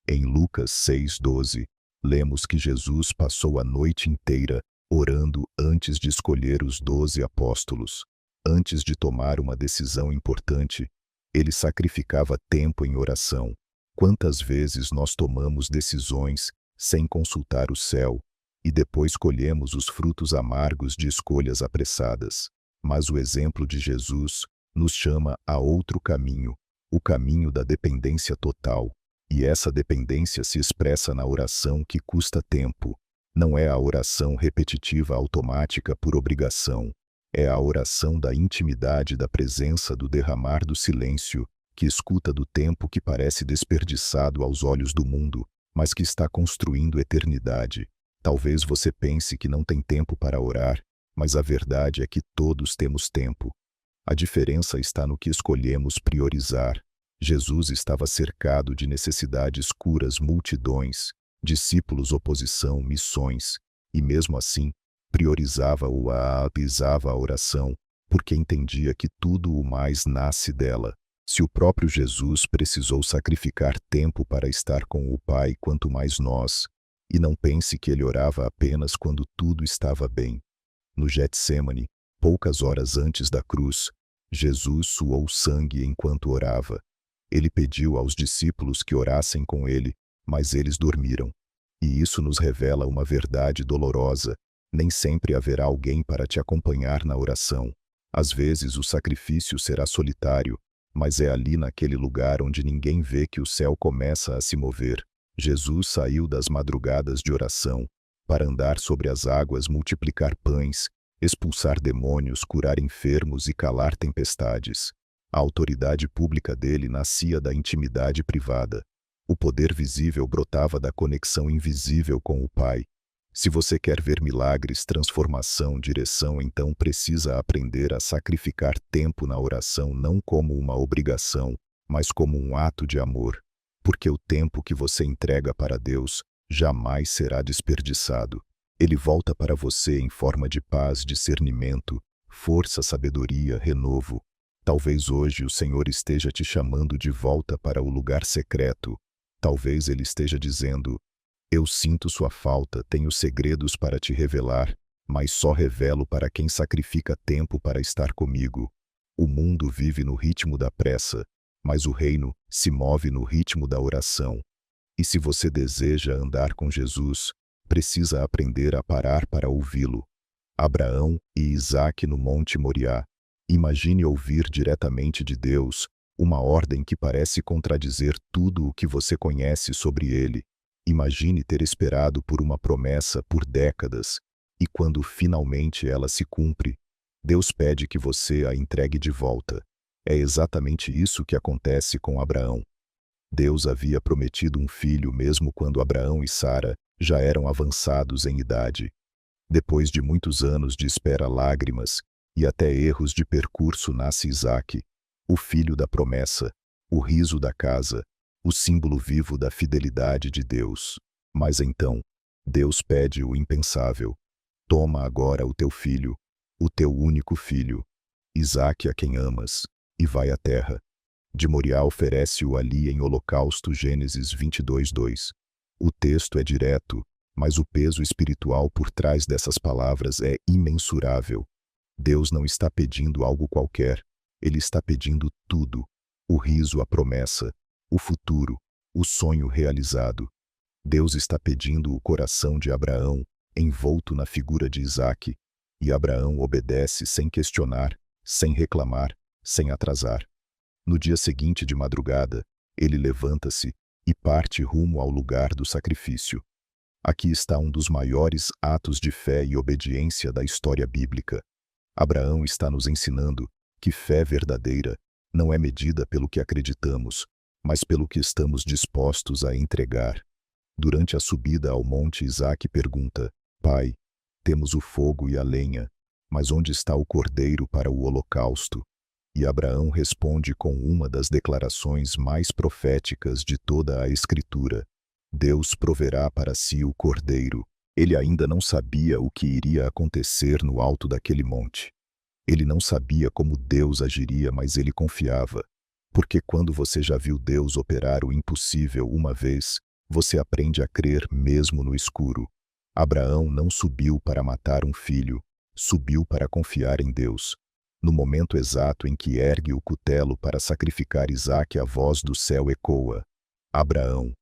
Em Lucas 6:12, lemos que Jesus passou a noite inteira orando antes de escolher os 12 apóstolos. Antes de tomar uma decisão importante, ele sacrificava tempo em oração. Quantas vezes nós tomamos decisões sem consultar o céu e depois colhemos os frutos amargos de escolhas apressadas? Mas o exemplo de Jesus nos chama a outro caminho, o caminho da dependência total. E essa dependência se expressa na oração que custa tempo. Não é a oração repetitiva automática por obrigação. É a oração da intimidade, da presença, do derramar do silêncio, que escuta do tempo que parece desperdiçado aos olhos do mundo, mas que está construindo eternidade. Talvez você pense que não tem tempo para orar, mas a verdade é que todos temos tempo. A diferença está no que escolhemos priorizar. Jesus estava cercado de necessidades curas multidões, discípulos, oposição, missões, e mesmo assim, priorizava a oração, porque entendia que tudo o mais nasce dela. Se o próprio Jesus precisou sacrificar tempo para estar com o Pai, quanto mais nós, e não pense que ele orava apenas quando tudo estava bem. No Getsêmani, poucas horas antes da cruz, Jesus suou sangue enquanto orava. Ele pediu aos discípulos que orassem com ele, mas eles dormiram. E isso nos revela uma verdade dolorosa: nem sempre haverá alguém para te acompanhar na oração. Às vezes o sacrifício será solitário, mas é ali naquele lugar onde ninguém vê que o céu começa a se mover. Jesus saiu das madrugadas de oração para andar sobre as águas, multiplicar pães, expulsar demônios, curar enfermos e calar tempestades. A autoridade pública dele nascia da intimidade privada. O poder visível brotava da conexão invisível com o Pai. Se você quer ver milagres, transformação, direção, então precisa aprender a sacrificar tempo na oração, não como uma obrigação, mas como um ato de amor. Porque o tempo que você entrega para Deus jamais será desperdiçado. Ele volta para você em forma de paz, discernimento, força, sabedoria, renovo. Talvez hoje o Senhor esteja te chamando de volta para o lugar secreto. Talvez Ele esteja dizendo: eu sinto sua falta, tenho segredos para te revelar, mas só revelo para quem sacrifica tempo para estar comigo. O mundo vive no ritmo da pressa, mas o reino se move no ritmo da oração. E se você deseja andar com Jesus, precisa aprender a parar para ouvi-lo. Abraão e Isaque no Monte Moriá. Imagine ouvir diretamente de Deus uma ordem que parece contradizer tudo o que você conhece sobre ele. Imagine ter esperado por uma promessa por décadas, e quando finalmente ela se cumpre, Deus pede que você a entregue de volta. É exatamente isso que acontece com Abraão. Deus havia prometido um filho mesmo quando Abraão e Sara já eram avançados em idade. Depois de muitos anos de espera, lágrimas e até erros de percurso, nasce Isaque, o filho da promessa, o riso da casa, o símbolo vivo da fidelidade de Deus. Mas então, Deus pede o impensável: toma agora o teu filho, o teu único filho, Isaque, a quem amas, e vai à terra. De Moriá oferece-o ali em holocausto. Gênesis 22:2. O texto é direto, mas o peso espiritual por trás dessas palavras é imensurável. Deus não está pedindo algo qualquer, Ele está pedindo tudo: o riso, a promessa, o futuro, o sonho realizado. Deus está pedindo o coração de Abraão, envolto na figura de Isaque, e Abraão obedece sem questionar, sem reclamar, sem atrasar. No dia seguinte de madrugada, ele levanta-se e parte rumo ao lugar do sacrifício. Aqui está um dos maiores atos de fé e obediência da história bíblica. Abraão está nos ensinando que fé verdadeira não é medida pelo que acreditamos, mas pelo que estamos dispostos a entregar. Durante a subida ao monte, Isaque pergunta: Pai, temos o fogo e a lenha, mas onde está o cordeiro para o holocausto? E Abraão responde com uma das declarações mais proféticas de toda a Escritura: Deus proverá para si o cordeiro. Ele ainda não sabia o que iria acontecer no alto daquele monte. Ele não sabia como Deus agiria, mas ele confiava. Porque quando você já viu Deus operar o impossível uma vez, você aprende a crer mesmo no escuro. Abraão não subiu para matar um filho, subiu para confiar em Deus. No momento exato em que ergue o cutelo para sacrificar Isaque, a voz do céu ecoa: Abraão,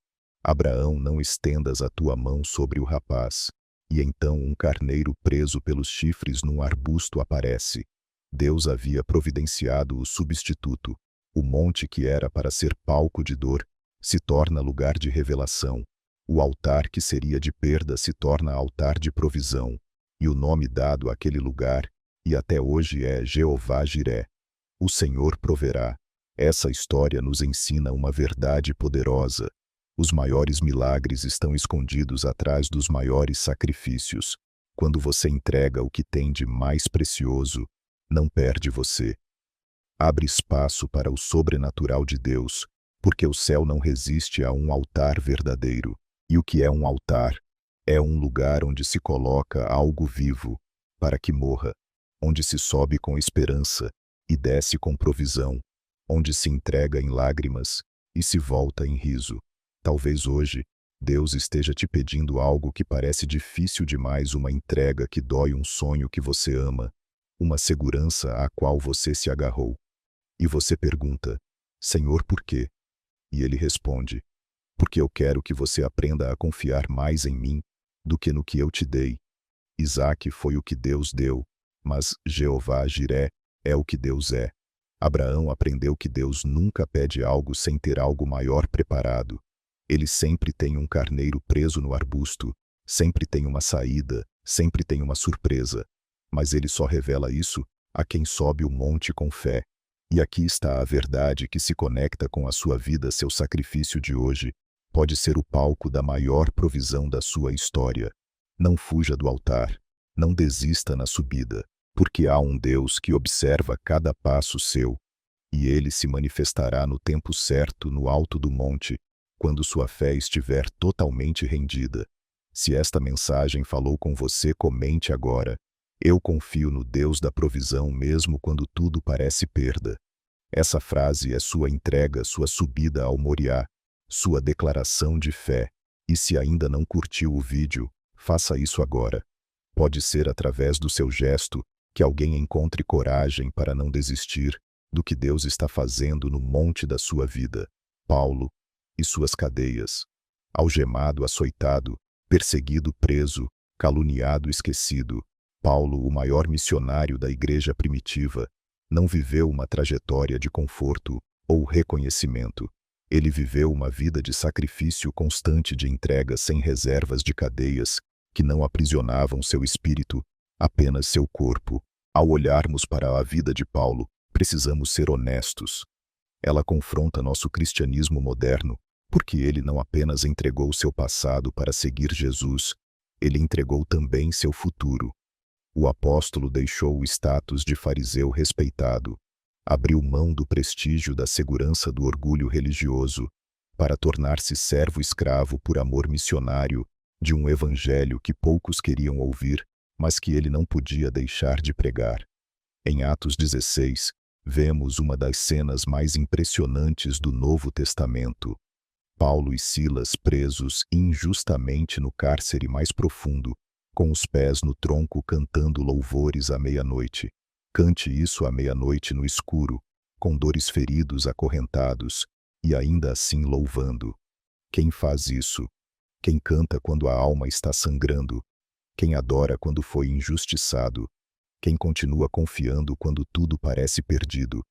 Abraão, não estendas a tua mão sobre o rapaz. E então um carneiro preso pelos chifres num arbusto aparece. Deus havia providenciado o substituto. O monte que era para ser palco de dor se torna lugar de revelação. O altar que seria de perda se torna altar de provisão. E o nome dado àquele lugar, e até hoje, é Jeová Jiré. O Senhor proverá. Essa história nos ensina uma verdade poderosa. Os maiores milagres estão escondidos atrás dos maiores sacrifícios. Quando você entrega o que tem de mais precioso, não perde você. Abre espaço para o sobrenatural de Deus, porque o céu não resiste a um altar verdadeiro. E o que é um altar? É um lugar onde se coloca algo vivo, para que morra, onde se sobe com esperança e desce com provisão, onde se entrega em lágrimas e se volta em riso. Talvez hoje, Deus esteja te pedindo algo que parece difícil demais, uma entrega que dói, um sonho que você ama, uma segurança à qual você se agarrou. E você pergunta: Senhor, por quê? E ele responde: porque eu quero que você aprenda a confiar mais em mim do que no que eu te dei. Isaque foi o que Deus deu, mas Jeová Jiré é o que Deus é. Abraão aprendeu que Deus nunca pede algo sem ter algo maior preparado. Ele sempre tem um carneiro preso no arbusto, sempre tem uma saída, sempre tem uma surpresa. Mas ele só revela isso a quem sobe o monte com fé. E aqui está a verdade que se conecta com a sua vida. Seu sacrifício de hoje pode ser o palco da maior provisão da sua história. Não fuja do altar, não desista na subida, porque há um Deus que observa cada passo seu, e ele se manifestará no tempo certo no alto do monte, quando sua fé estiver totalmente rendida. Se esta mensagem falou com você, comente agora: eu confio no Deus da provisão mesmo quando tudo parece perda. Essa frase é sua entrega, sua subida ao Moriá, sua declaração de fé. E se ainda não curtiu o vídeo, faça isso agora. Pode ser através do seu gesto que alguém encontre coragem para não desistir do que Deus está fazendo no monte da sua vida. Paulo e suas cadeias. Algemado, açoitado, perseguido, preso, caluniado, esquecido. Paulo, o maior missionário da igreja primitiva, não viveu uma trajetória de conforto ou reconhecimento. Ele viveu uma vida de sacrifício constante, de entrega sem reservas, de cadeias que não aprisionavam seu espírito, apenas seu corpo. Ao olharmos para a vida de Paulo, precisamos ser honestos. Ela confronta nosso cristianismo moderno, porque ele não apenas entregou seu passado para seguir Jesus, ele entregou também seu futuro. O apóstolo deixou o status de fariseu respeitado, abriu mão do prestígio, da segurança, do orgulho religioso, para tornar-se servo-escravo por amor missionário de um evangelho que poucos queriam ouvir, mas que ele não podia deixar de pregar. Em Atos 16, vemos uma das cenas mais impressionantes do Novo Testamento. Paulo e Silas presos injustamente no cárcere mais profundo, com os pés no tronco, cantando louvores à meia-noite. Cante isso à meia-noite no escuro, com dores, feridos, acorrentados, e ainda assim louvando. Quem faz isso? Quem canta quando a alma está sangrando? Quem adora quando foi injustiçado? Quem continua confiando quando tudo parece perdido?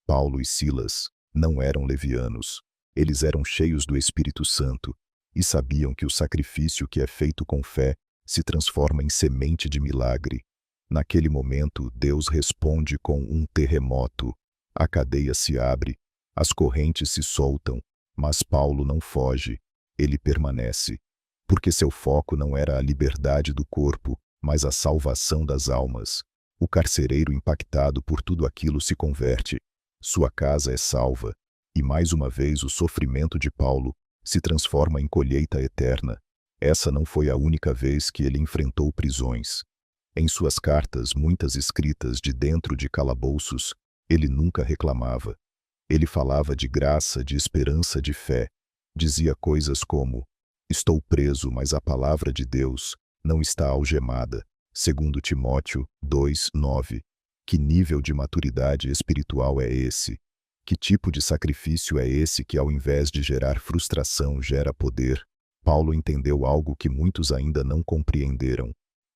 Paulo e Silas não eram levianos. Eles eram cheios do Espírito Santo e sabiam que o sacrifício que é feito com fé se transforma em semente de milagre. Naquele momento, Deus responde com um terremoto. A cadeia se abre, as correntes se soltam, mas Paulo não foge, ele permanece. Porque seu foco não era a liberdade do corpo, mas a salvação das almas. O carcereiro, impactado por tudo aquilo, se converte. Sua casa é salva. E mais uma vez o sofrimento de Paulo se transforma em colheita eterna. Essa não foi a única vez que ele enfrentou prisões. Em suas cartas, muitas escritas de dentro de calabouços, ele nunca reclamava. Ele falava de graça, de esperança, de fé. Dizia coisas como: estou preso, mas a palavra de Deus não está algemada. 2 Timóteo 2:9. Que nível de maturidade espiritual é esse? Que tipo de sacrifício é esse que, ao invés de gerar frustração, gera poder? Paulo entendeu algo que muitos ainda não compreenderam.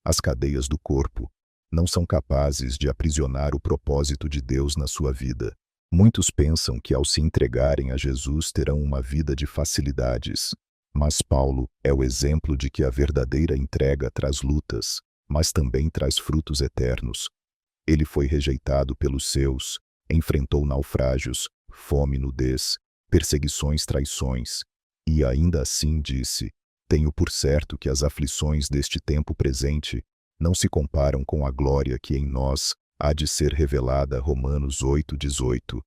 As cadeias do corpo não são capazes de aprisionar o propósito de Deus na sua vida. Muitos pensam que, ao se entregarem a Jesus, terão uma vida de facilidades. Mas Paulo é o exemplo de que a verdadeira entrega traz lutas, mas também traz frutos eternos. Ele foi rejeitado pelos seus, enfrentou naufrágios, fome, nudez, perseguições, traições. E ainda assim disse: tenho por certo que as aflições deste tempo presente não se comparam com a glória que em nós há de ser revelada. Romanos 8:18.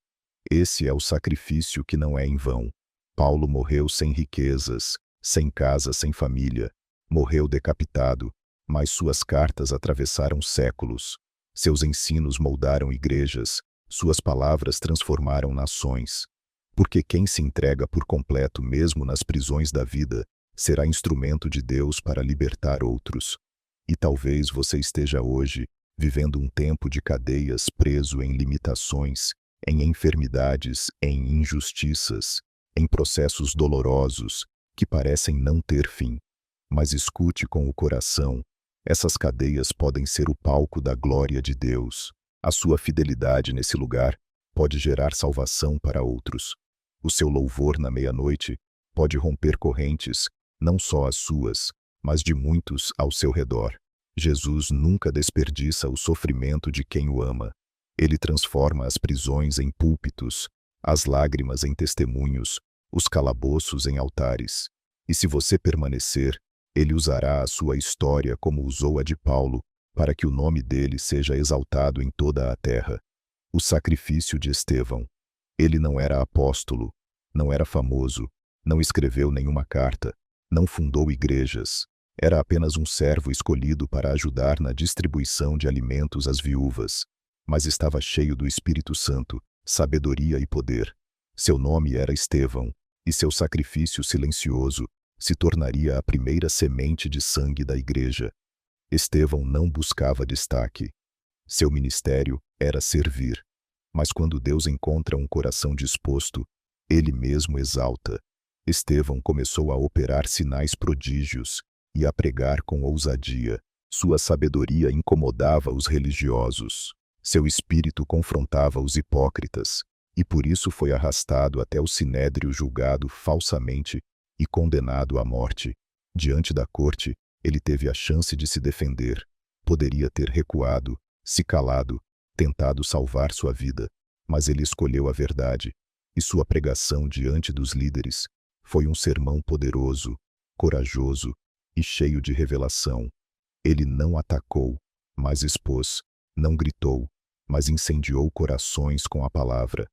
Esse é o sacrifício que não é em vão. Paulo morreu sem riquezas, sem casa, sem família. Morreu decapitado, mas suas cartas atravessaram séculos. Seus ensinos moldaram igrejas, suas palavras transformaram nações. Porque quem se entrega por completo mesmo nas prisões da vida, será instrumento de Deus para libertar outros. E talvez você esteja hoje vivendo um tempo de cadeias, preso em limitações, em enfermidades, em injustiças, em processos dolorosos que parecem não ter fim. Mas escute com o coração, essas cadeias podem ser o palco da glória de Deus. A sua fidelidade nesse lugar pode gerar salvação para outros. O seu louvor na meia-noite pode romper correntes, não só as suas, mas de muitos ao seu redor. Jesus nunca desperdiça o sofrimento de quem o ama. Ele transforma as prisões em púlpitos, as lágrimas em testemunhos, os calabouços em altares. E se você permanecer, ele usará a sua história como usou a de Paulo, para que o nome dele seja exaltado em toda a terra. O sacrifício de Estevão. Ele não era apóstolo, não era famoso, não escreveu nenhuma carta, não fundou igrejas. Era apenas um servo escolhido para ajudar na distribuição de alimentos às viúvas. Mas estava cheio do Espírito Santo, sabedoria e poder. Seu nome era Estevão, e seu sacrifício silencioso se tornaria a primeira semente de sangue da igreja. Estevão não buscava destaque. Seu ministério era servir. Mas quando Deus encontra um coração disposto, ele mesmo exalta. Estevão começou a operar sinais prodígios e a pregar com ousadia. Sua sabedoria incomodava os religiosos. Seu espírito confrontava os hipócritas, e por isso foi arrastado até o sinédrio, julgado falsamente e condenado à morte. Diante da corte, ele teve a chance de se defender. Poderia ter recuado, se calado, tentado salvar sua vida, mas ele escolheu a verdade, e sua pregação diante dos líderes foi um sermão poderoso, corajoso e cheio de revelação. Ele não atacou, mas expôs, não gritou, mas incendiou corações com a palavra.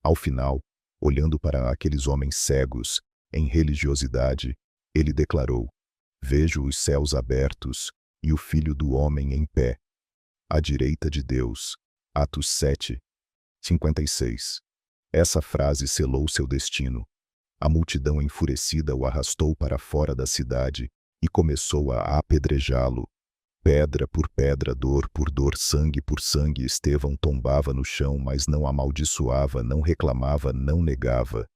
Ao final, olhando para aqueles homens cegos, em religiosidade, ele declarou: "Vejo os céus abertos e o Filho do Homem em pé, à direita de Deus." Atos 7, 56. Essa frase selou seu destino. A multidão enfurecida o arrastou para fora da cidade e começou a apedrejá-lo. Pedra por pedra, dor por dor, sangue por sangue, Estevão tombava no chão, mas não amaldiçoava, não reclamava, não negava.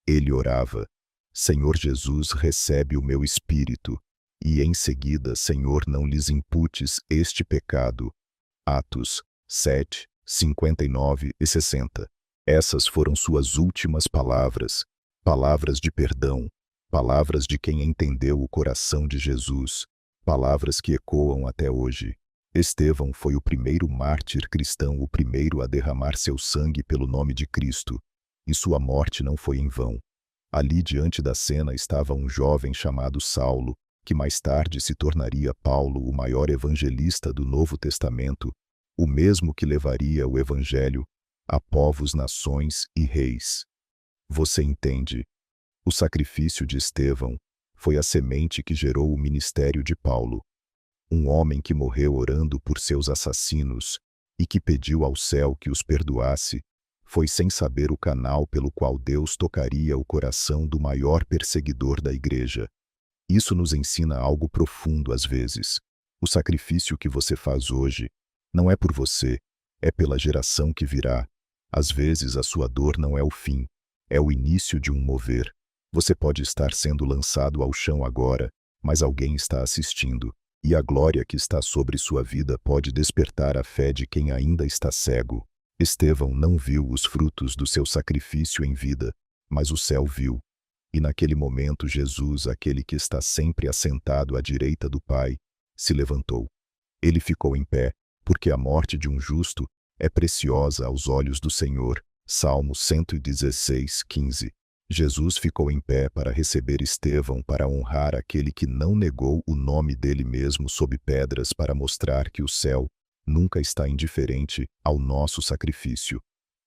Ele orava: "Senhor Jesus, recebe o meu espírito." E em seguida: "Senhor, não lhes imputes este pecado." Atos 7, 59 e 60. Essas foram suas últimas palavras, palavras de perdão, palavras de quem entendeu o coração de Jesus, palavras que ecoam até hoje. Estevão foi o primeiro mártir cristão, o primeiro a derramar seu sangue pelo nome de Cristo, e sua morte não foi em vão. Ali diante da cena estava um jovem chamado Saulo, que mais tarde se tornaria Paulo, o maior evangelista do Novo Testamento, o mesmo que levaria o evangelho a povos, nações e reis. Você entende? O sacrifício de Estevão foi a semente que gerou o ministério de Paulo. Um homem que morreu orando por seus assassinos e que pediu ao céu que os perdoasse, foi sem saber o canal pelo qual Deus tocaria o coração do maior perseguidor da igreja. Isso nos ensina algo profundo às vezes. O sacrifício que você faz hoje não é por você, é pela geração que virá. Às vezes a sua dor não é o fim, é o início de um mover. Você pode estar sendo lançado ao chão agora, mas alguém está assistindo, e a glória que está sobre sua vida pode despertar a fé de quem ainda está cego. Estevão não viu os frutos do seu sacrifício em vida, mas o céu viu. E naquele momento Jesus, aquele que está sempre assentado à direita do Pai, se levantou. Ele ficou em pé, porque a morte de um justo é preciosa aos olhos do Senhor. Salmo 116, 15. Jesus ficou em pé para receber Estevão, para honrar aquele que não negou o nome dele mesmo sob pedras, para mostrar que o céu nunca está indiferente ao nosso sacrifício.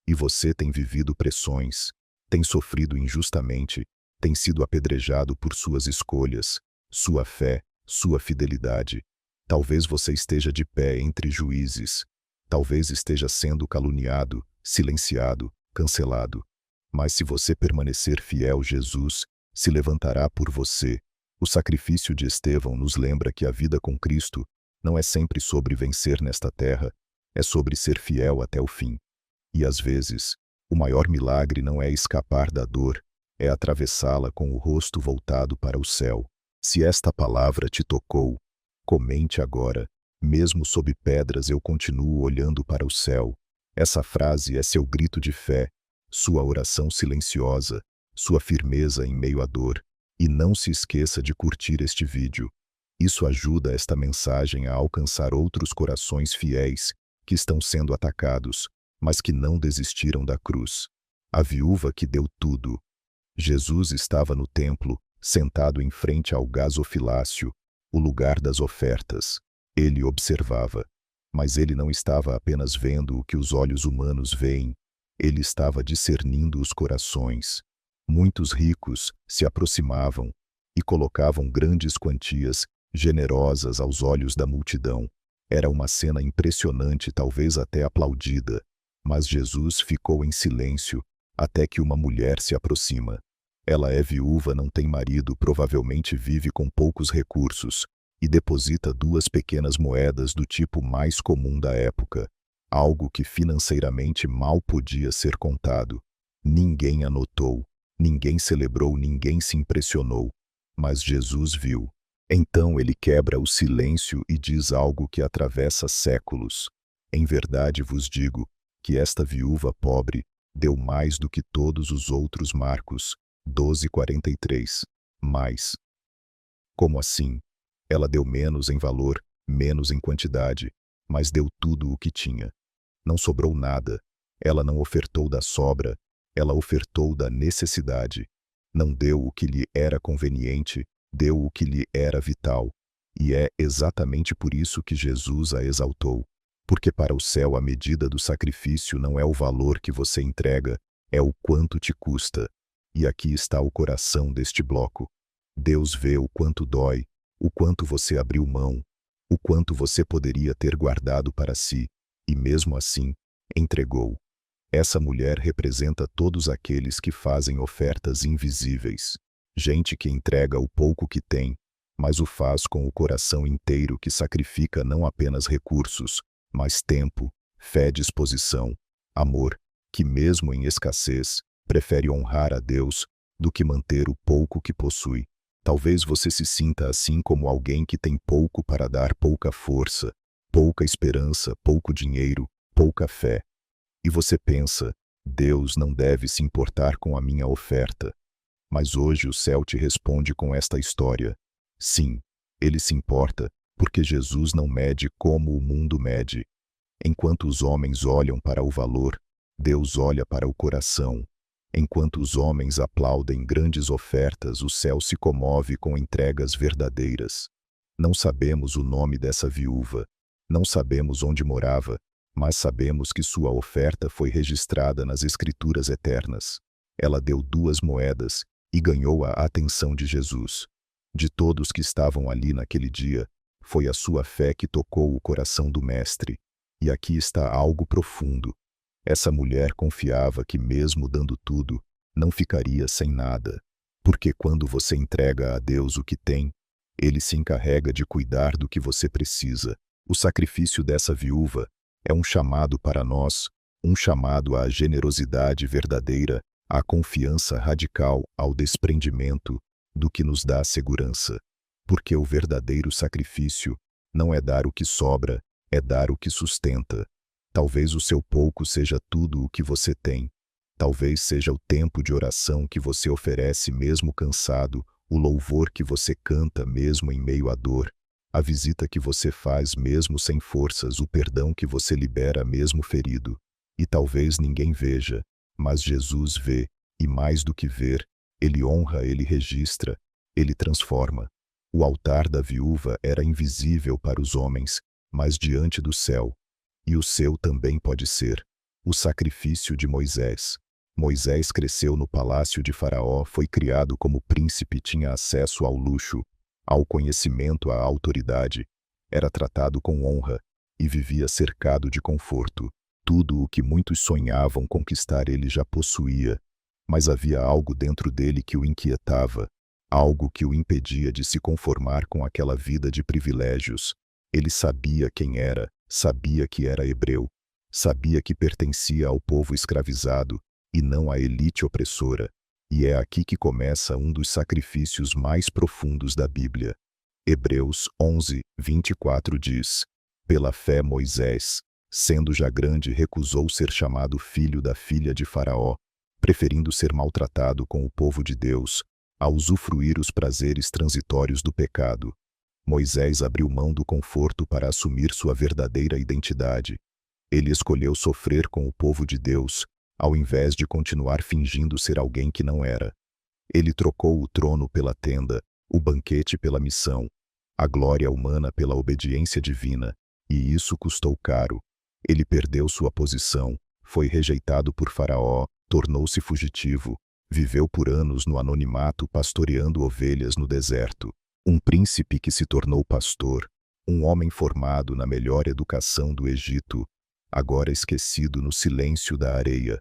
E você tem vivido pressões, tem sofrido injustamente, tem sido apedrejado por suas escolhas, sua fé, sua fidelidade. Talvez você esteja de pé entre juízes. Talvez esteja sendo caluniado, silenciado, cancelado. Mas se você permanecer fiel, Jesus se levantará por você. O sacrifício de Estevão nos lembra que a vida com Cristo não é sempre sobre vencer nesta terra, é sobre ser fiel até o fim. E às vezes, o maior milagre não é escapar da dor, é atravessá-la com o rosto voltado para o céu. Se esta palavra te tocou, comente agora: mesmo sob pedras eu continuo olhando para o céu. Essa frase é seu grito de fé, sua oração silenciosa, sua firmeza em meio à dor. E não se esqueça de curtir este vídeo. Isso ajuda esta mensagem a alcançar outros corações fiéis que estão sendo atacados, mas que não desistiram da cruz. A viúva que deu tudo. Jesus estava no templo, sentado em frente ao gasofilácio, o lugar das ofertas. Ele observava. Mas ele não estava apenas vendo o que os olhos humanos veem. Ele estava discernindo os corações. Muitos ricos se aproximavam e colocavam grandes quantias, generosas aos olhos da multidão. Era uma cena impressionante, talvez até aplaudida. Mas Jesus ficou em silêncio até que uma mulher se aproxima. Ela é viúva, não tem marido, provavelmente vive com poucos recursos e deposita 2 pequenas moedas do tipo mais comum da época, algo que financeiramente mal podia ser contado. Ninguém anotou, ninguém celebrou, ninguém se impressionou, mas Jesus viu. Então ele quebra o silêncio e diz algo que atravessa séculos. Em verdade vos digo que esta viúva pobre deu mais do que todos os outros. Marcos 12:43. Mas, como assim? Ela deu menos em valor, menos em quantidade, mas deu tudo o que tinha. Não sobrou nada. Ela não ofertou da sobra, ela ofertou da necessidade. Não deu o que lhe era conveniente, deu o que lhe era vital. E é exatamente por isso que Jesus a exaltou. Porque para o céu a medida do sacrifício não é o valor que você entrega, é o quanto te custa. E aqui está o coração deste bloco. Deus vê o quanto dói, o quanto você abriu mão, o quanto você poderia ter guardado para si, e mesmo assim, entregou. Essa mulher representa todos aqueles que fazem ofertas invisíveis. Gente que entrega o pouco que tem, mas o faz com o coração inteiro, que sacrifica não apenas recursos, mas tempo, fé, disposição, amor, que mesmo em escassez, prefere honrar a Deus do que manter o pouco que possui. Talvez você se sinta assim como alguém que tem pouco para dar, pouca força, pouca esperança, pouco dinheiro, pouca fé. E você pensa: Deus não deve se importar com a minha oferta. Mas hoje o céu te responde com esta história. Sim, ele se importa, porque Jesus não mede como o mundo mede. Enquanto os homens olham para o valor, Deus olha para o coração. Enquanto os homens aplaudem grandes ofertas, o céu se comove com entregas verdadeiras. Não sabemos o nome dessa viúva, não sabemos onde morava, mas sabemos que sua oferta foi registrada nas Escrituras eternas. Ela deu 2 moedas e ganhou a atenção de Jesus. De todos que estavam ali naquele dia, foi a sua fé que tocou o coração do Mestre. E aqui está algo profundo. Essa mulher confiava que, mesmo dando tudo, não ficaria sem nada. Porque quando você entrega a Deus o que tem, Ele se encarrega de cuidar do que você precisa. O sacrifício dessa viúva é um chamado para nós, um chamado à generosidade verdadeira, à confiança radical, ao desprendimento do que nos dá segurança. Porque o verdadeiro sacrifício não é dar o que sobra, é dar o que sustenta. Talvez o seu pouco seja tudo o que você tem. Talvez seja o tempo de oração que você oferece mesmo cansado, o louvor que você canta mesmo em meio à dor, a visita que você faz mesmo sem forças, o perdão que você libera mesmo ferido. E talvez ninguém veja, mas Jesus vê, e mais do que ver, Ele honra, Ele registra, Ele transforma. O altar da viúva era invisível para os homens, mas diante do céu. E o seu também pode ser. O sacrifício de Moisés. Moisés cresceu no palácio de Faraó, foi criado como príncipe, tinha acesso ao luxo, ao conhecimento, à autoridade, era tratado com honra e vivia cercado de conforto. Tudo o que muitos sonhavam conquistar ele já possuía, mas havia algo dentro dele que o inquietava, algo que o impedia de se conformar com aquela vida de privilégios. Ele sabia quem era, sabia que era hebreu, sabia que pertencia ao povo escravizado e não à elite opressora. E é aqui que começa um dos sacrifícios mais profundos da Bíblia. Hebreus 11, 24 diz: pela fé Moisés, sendo já grande, recusou ser chamado filho da filha de Faraó, preferindo ser maltratado com o povo de Deus, a usufruir os prazeres transitórios do pecado. Moisés abriu mão do conforto para assumir sua verdadeira identidade. Ele escolheu sofrer com o povo de Deus, ao invés de continuar fingindo ser alguém que não era. Ele trocou o trono pela tenda, o banquete pela missão, a glória humana pela obediência divina, e isso custou caro. Ele perdeu sua posição, foi rejeitado por Faraó, tornou-se fugitivo, viveu por anos no anonimato pastoreando ovelhas no deserto. Um príncipe que se tornou pastor, um homem formado na melhor educação do Egito, agora esquecido no silêncio da areia.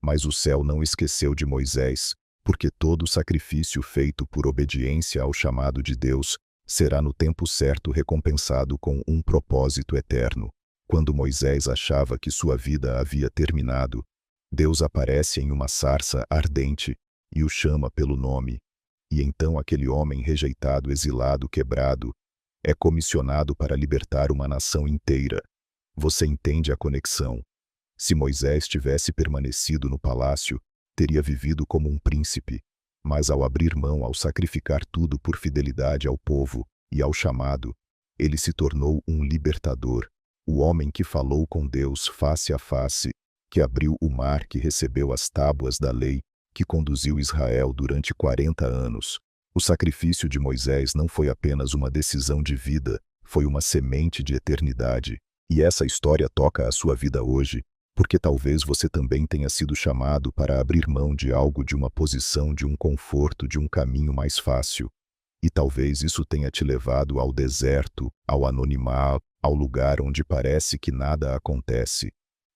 Mas o céu não esqueceu de Moisés, porque todo sacrifício feito por obediência ao chamado de Deus será no tempo certo recompensado com um propósito eterno. Quando Moisés achava que sua vida havia terminado, Deus aparece em uma sarça ardente e o chama pelo nome. E então aquele homem rejeitado, exilado, quebrado, é comissionado para libertar uma nação inteira. Você entende a conexão? Se Moisés tivesse permanecido no palácio, teria vivido como um príncipe, mas ao abrir mão, ao sacrificar tudo por fidelidade ao povo e ao chamado, ele se tornou um libertador, o homem que falou com Deus face a face, que abriu o mar, que recebeu as tábuas da lei, que conduziu Israel durante 40 anos. O sacrifício de Moisés não foi apenas uma decisão de vida, foi uma semente de eternidade. E essa história toca a sua vida hoje, porque talvez você também tenha sido chamado para abrir mão de algo, de uma posição, de um conforto, de um caminho mais fácil. E talvez isso tenha te levado ao deserto, ao anonimato, ao lugar onde parece que nada acontece.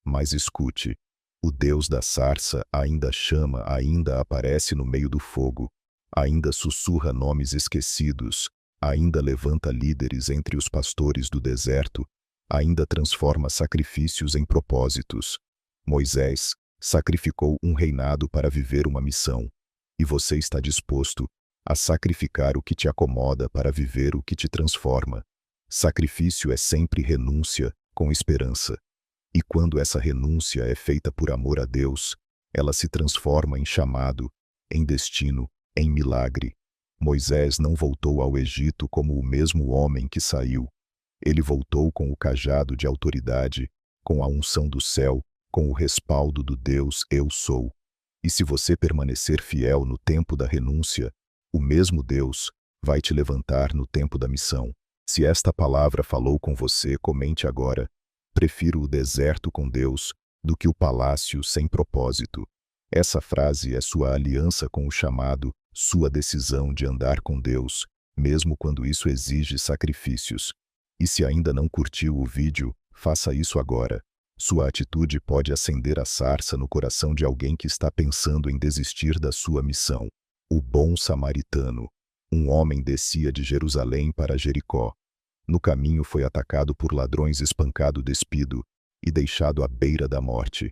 Mas escute, o Deus da sarça ainda chama, ainda aparece no meio do fogo, ainda sussurra nomes esquecidos, ainda levanta líderes entre os pastores do deserto, ainda transforma sacrifícios em propósitos. Moisés sacrificou um reinado para viver uma missão, e você está disposto a sacrificar o que te acomoda para viver o que te transforma. Sacrifício é sempre renúncia com esperança. E quando essa renúncia é feita por amor a Deus, ela se transforma em chamado, em destino, em milagre. Moisés não voltou ao Egito como o mesmo homem que saiu. Ele voltou com o cajado de autoridade, com a unção do céu, com o respaldo do Deus Eu Sou. E se você permanecer fiel no tempo da renúncia, o mesmo Deus vai te levantar no tempo da missão. Se esta palavra falou com você, comente agora: prefiro o deserto com Deus do que o palácio sem propósito. Essa frase é sua aliança com o chamado, sua decisão de andar com Deus, mesmo quando isso exige sacrifícios. E se ainda não curtiu o vídeo, faça isso agora. Sua atitude pode acender a sarça no coração de alguém que está pensando em desistir da sua missão. O bom samaritano. Um homem descia de Jerusalém para Jericó. No caminho foi atacado por ladrões, espancado, despido e deixado à beira da morte.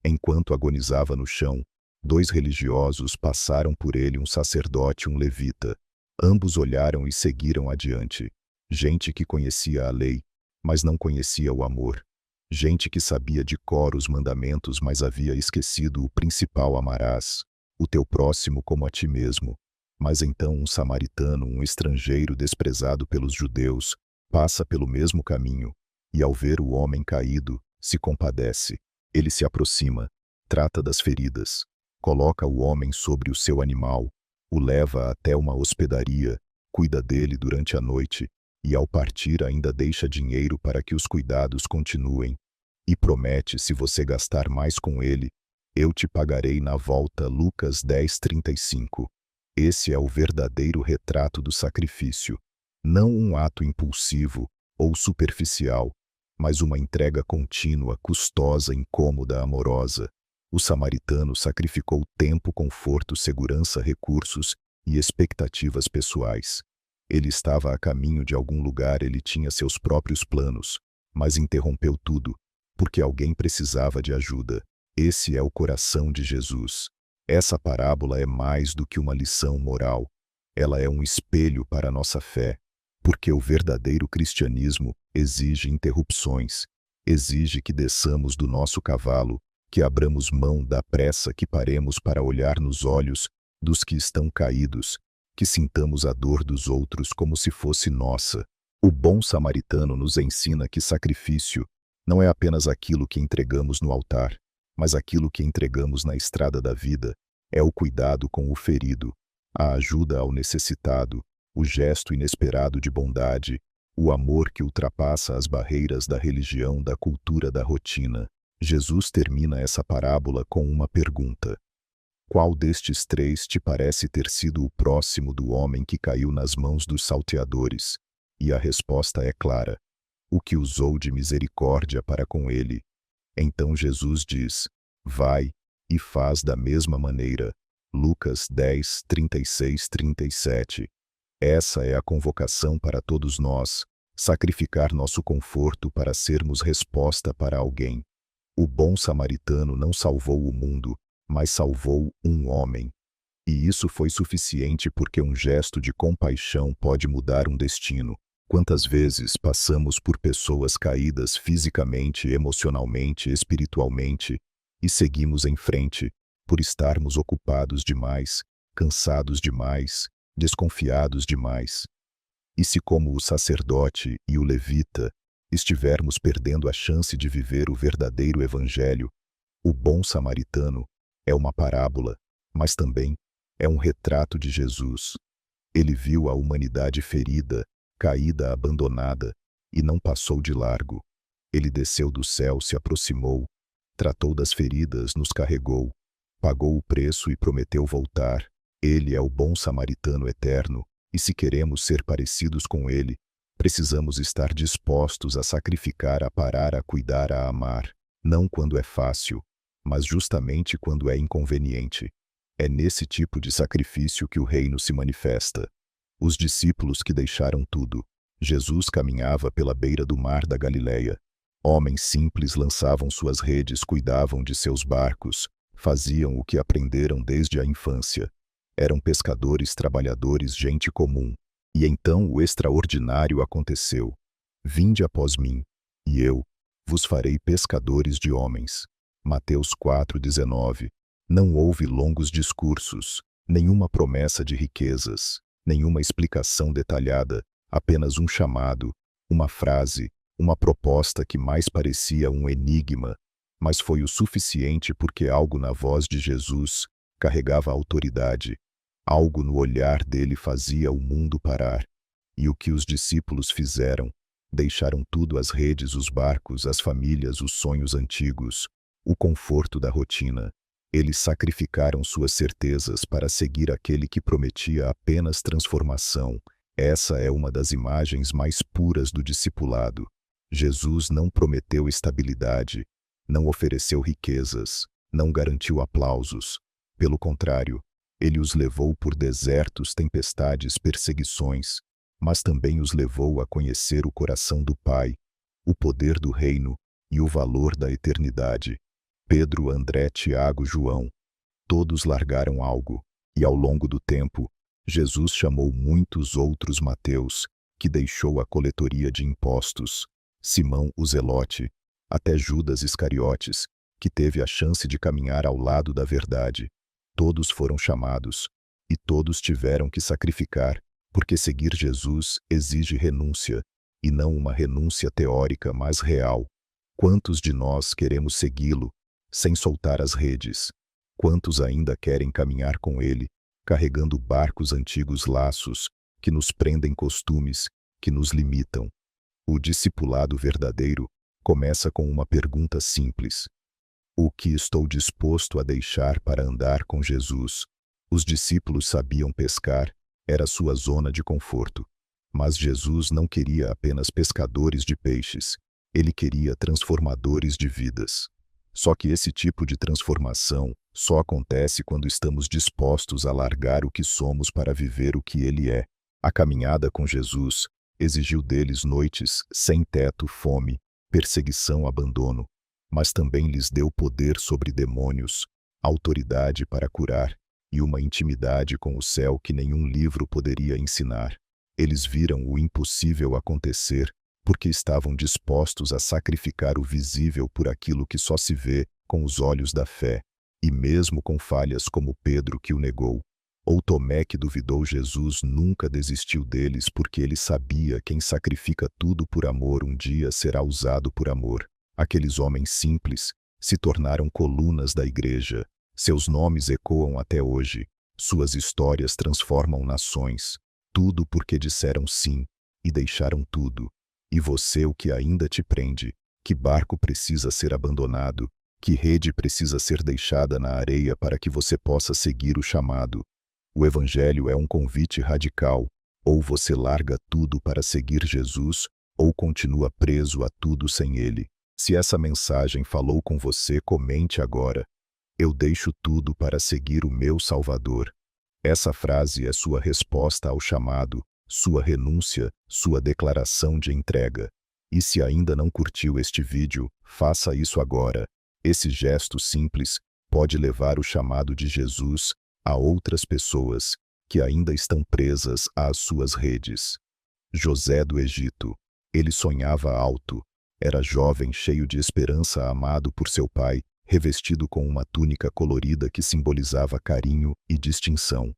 Enquanto agonizava no chão, 2 religiosos passaram por ele, um sacerdote e um levita. Ambos olharam e seguiram adiante. Gente que conhecia a lei, mas não conhecia o amor. Gente que sabia de cor os mandamentos, mas havia esquecido o principal: amarás o teu próximo como a ti mesmo. Mas então um samaritano, um estrangeiro desprezado pelos judeus, passa pelo mesmo caminho, e ao ver o homem caído, se compadece. Ele se aproxima, trata das feridas, coloca o homem sobre o seu animal, o leva até uma hospedaria, cuida dele durante a noite, e ao partir ainda deixa dinheiro para que os cuidados continuem. E promete: se você gastar mais com ele, eu te pagarei na volta. Lucas 10:35. Esse é o verdadeiro retrato do sacrifício. Não um ato impulsivo ou superficial, mas uma entrega contínua, custosa, incômoda, amorosa. O samaritano sacrificou tempo, conforto, segurança, recursos e expectativas pessoais. Ele estava a caminho de algum lugar, ele tinha seus próprios planos, mas interrompeu tudo, porque alguém precisava de ajuda. Esse é o coração de Jesus. Essa parábola é mais do que uma lição moral. Ela é um espelho para a nossa fé, porque o verdadeiro cristianismo exige interrupções, exige que desçamos do nosso cavalo, que abramos mão da pressa, que paremos para olhar nos olhos dos que estão caídos, que sintamos a dor dos outros como se fosse nossa. O bom samaritano nos ensina que sacrifício não é apenas aquilo que entregamos no altar, mas aquilo que entregamos na estrada da vida. É o cuidado com o ferido, a ajuda ao necessitado, o gesto inesperado de bondade, o amor que ultrapassa as barreiras da religião, da cultura, da rotina. Jesus termina essa parábola com uma pergunta: qual destes três te parece ter sido o próximo do homem que caiu nas mãos dos salteadores? E a resposta é clara: o que usou de misericórdia para com ele. Então Jesus diz: vai e faz da mesma maneira. Lucas 10:36-37. Essa é a convocação para todos nós: sacrificar nosso conforto para sermos resposta para alguém. O bom samaritano não salvou o mundo, mas salvou um homem. E isso foi suficiente, porque um gesto de compaixão pode mudar um destino. Quantas vezes passamos por pessoas caídas fisicamente, emocionalmente, espiritualmente, e seguimos em frente, por estarmos ocupados demais, cansados demais, desconfiados demais. E se, como o sacerdote e o levita, estivermos perdendo a chance de viver o verdadeiro evangelho? O bom samaritano é uma parábola, mas também é um retrato de Jesus. Ele viu a humanidade ferida, caída, abandonada, e não passou de largo. Ele desceu do céu, se aproximou, tratou das feridas, nos carregou, pagou o preço e prometeu voltar. Ele é o bom samaritano eterno, e se queremos ser parecidos com ele, precisamos estar dispostos a sacrificar, a parar, a cuidar, a amar, não quando é fácil, mas justamente quando é inconveniente. É nesse tipo de sacrifício que o reino se manifesta. Os discípulos que deixaram tudo. Jesus caminhava pela beira do mar da Galileia. Homens simples lançavam suas redes, cuidavam de seus barcos, faziam o que aprenderam desde a infância. Eram pescadores, trabalhadores, gente comum. E então o extraordinário aconteceu. Vinde após mim, e eu vos farei pescadores de homens. Mateus 4:19. Não houve longos discursos, nenhuma promessa de riquezas, nenhuma explicação detalhada, apenas um chamado, uma frase, uma proposta que mais parecia um enigma, mas foi o suficiente, porque algo na voz de Jesus carregava autoridade, algo no olhar dele fazia o mundo parar. E o que os discípulos fizeram? Deixaram tudo: as redes, os barcos, as famílias, os sonhos antigos, o conforto da rotina. Eles sacrificaram suas certezas para seguir aquele que prometia apenas transformação. Essa é uma das imagens mais puras do discipulado. Jesus não prometeu estabilidade, não ofereceu riquezas, não garantiu aplausos. Pelo contrário, ele os levou por desertos, tempestades, perseguições, mas também os levou a conhecer o coração do Pai, o poder do reino e o valor da eternidade. Pedro, André, Tiago, João, todos largaram algo, e ao longo do tempo, Jesus chamou muitos outros: Mateus, que deixou a coletoria de impostos, Simão, o Zelote, até Judas Iscariotes, que teve a chance de caminhar ao lado da verdade. Todos foram chamados, e todos tiveram que sacrificar, porque seguir Jesus exige renúncia, e não uma renúncia teórica, mas real. Quantos de nós queremos segui-lo, sem soltar as redes? Quantos ainda querem caminhar com ele, carregando barcos antigos, laços que nos prendem, costumes que nos limitam? O discipulado verdadeiro começa com uma pergunta simples: O que estou disposto a deixar para andar com Jesus? Os discípulos sabiam pescar, era sua zona de conforto. Mas Jesus não queria apenas pescadores de peixes, ele queria transformadores de vidas. Só que esse tipo de transformação só acontece quando estamos dispostos a largar o que somos para viver o que ele é. A caminhada com Jesus exigiu deles noites sem teto, fome, perseguição, abandono, mas também lhes deu poder sobre demônios, autoridade para curar e uma intimidade com o céu que nenhum livro poderia ensinar. Eles viram o impossível acontecer porque estavam dispostos a sacrificar o visível por aquilo que só se vê com os olhos da fé, e mesmo com falhas como Pedro que o negou, ou Tomé que duvidou, Jesus nunca desistiu deles porque ele sabia: quem sacrifica tudo por amor um dia será usado por amor. Aqueles homens simples se tornaram colunas da igreja. Seus nomes ecoam até hoje. Suas histórias transformam nações. Tudo porque disseram sim e deixaram tudo. E você, o que ainda te prende? Que barco precisa ser abandonado? Que rede precisa ser deixada na areia para que você possa seguir o chamado? O Evangelho é um convite radical. Ou você larga tudo para seguir Jesus, ou continua preso a tudo sem ele. Se essa mensagem falou com você, comente agora: eu deixo tudo para seguir o meu Salvador. Essa frase é sua resposta ao chamado, sua renúncia, sua declaração de entrega. E se ainda não curtiu este vídeo, faça isso agora. Esse gesto simples pode levar o chamado de Jesus a outras pessoas que ainda estão presas às suas redes. José do Egito. Ele sonhava alto. Era jovem, cheio de esperança, amado por seu pai, revestido com uma túnica colorida que simbolizava carinho e distinção.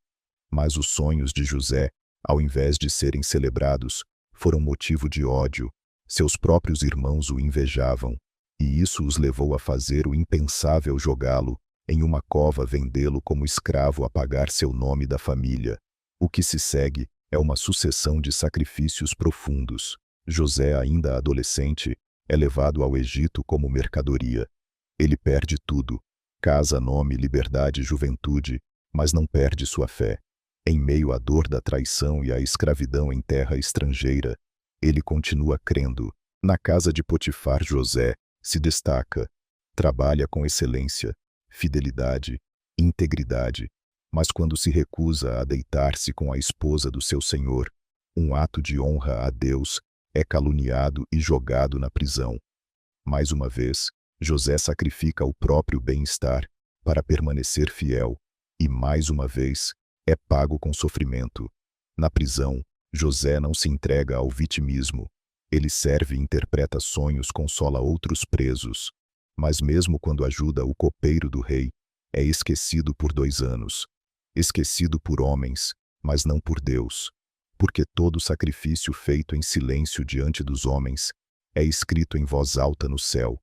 Mas os sonhos de José, ao invés de serem celebrados, foram motivo de ódio. Seus próprios irmãos o invejavam, e isso os levou a fazer o impensável: jogá-lo em uma cova, vendê-lo como escravo, apagar seu nome da família. O que se segue é uma sucessão de sacrifícios profundos. José, ainda adolescente, é levado ao Egito como mercadoria. Ele perde tudo: casa, nome, liberdade, juventude, mas não perde sua fé. Em meio à dor da traição e à escravidão em terra estrangeira, ele continua crendo. Na casa de Potifar, José se destaca. Trabalha com excelência, fidelidade, integridade, mas quando se recusa a deitar-se com a esposa do seu senhor, um ato de honra a Deus, é caluniado e jogado na prisão. Mais uma vez, José sacrifica o próprio bem-estar para permanecer fiel, e mais uma vez, é pago com sofrimento. Na prisão, José não se entrega ao vitimismo. Ele serve e interpreta sonhos, consola outros presos. Mas mesmo quando ajuda o copeiro do rei, é esquecido por 2 anos. Esquecido por homens, mas não por Deus. Porque todo sacrifício feito em silêncio diante dos homens é escrito em voz alta no céu.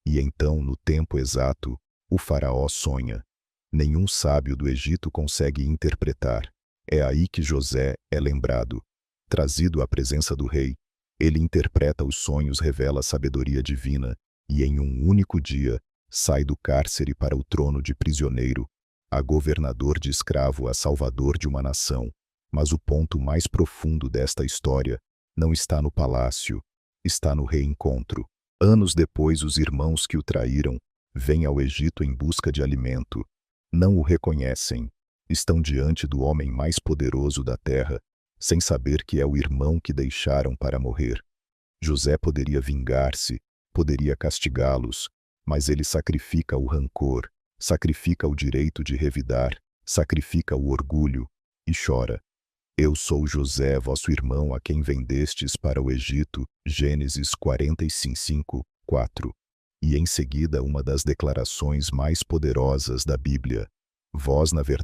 E então, no tempo exato, o faraó sonha. Nenhum sábio do Egito consegue interpretar. É aí que José é lembrado. Trazido à presença do rei, ele interpreta os sonhos, revela a sabedoria divina, e em um único dia, sai do cárcere para o trono de prisioneiro, a governador de escravo, a salvador de uma nação. Mas o ponto mais profundo desta história não está no palácio, está no reencontro. Anos depois, os irmãos que o traíram vêm ao Egito em busca de alimento. Não o reconhecem. Estão diante do homem mais poderoso da terra, sem saber que é o irmão que deixaram para morrer. José poderia vingar-se, poderia castigá-los, mas ele sacrifica o rancor, sacrifica o direito de revidar, sacrifica o orgulho e chora. Eu sou José, vosso irmão, a quem vendestes para o Egito. Gênesis 45, 4. E em seguida uma das declarações mais poderosas da Bíblia: vós, na verdade,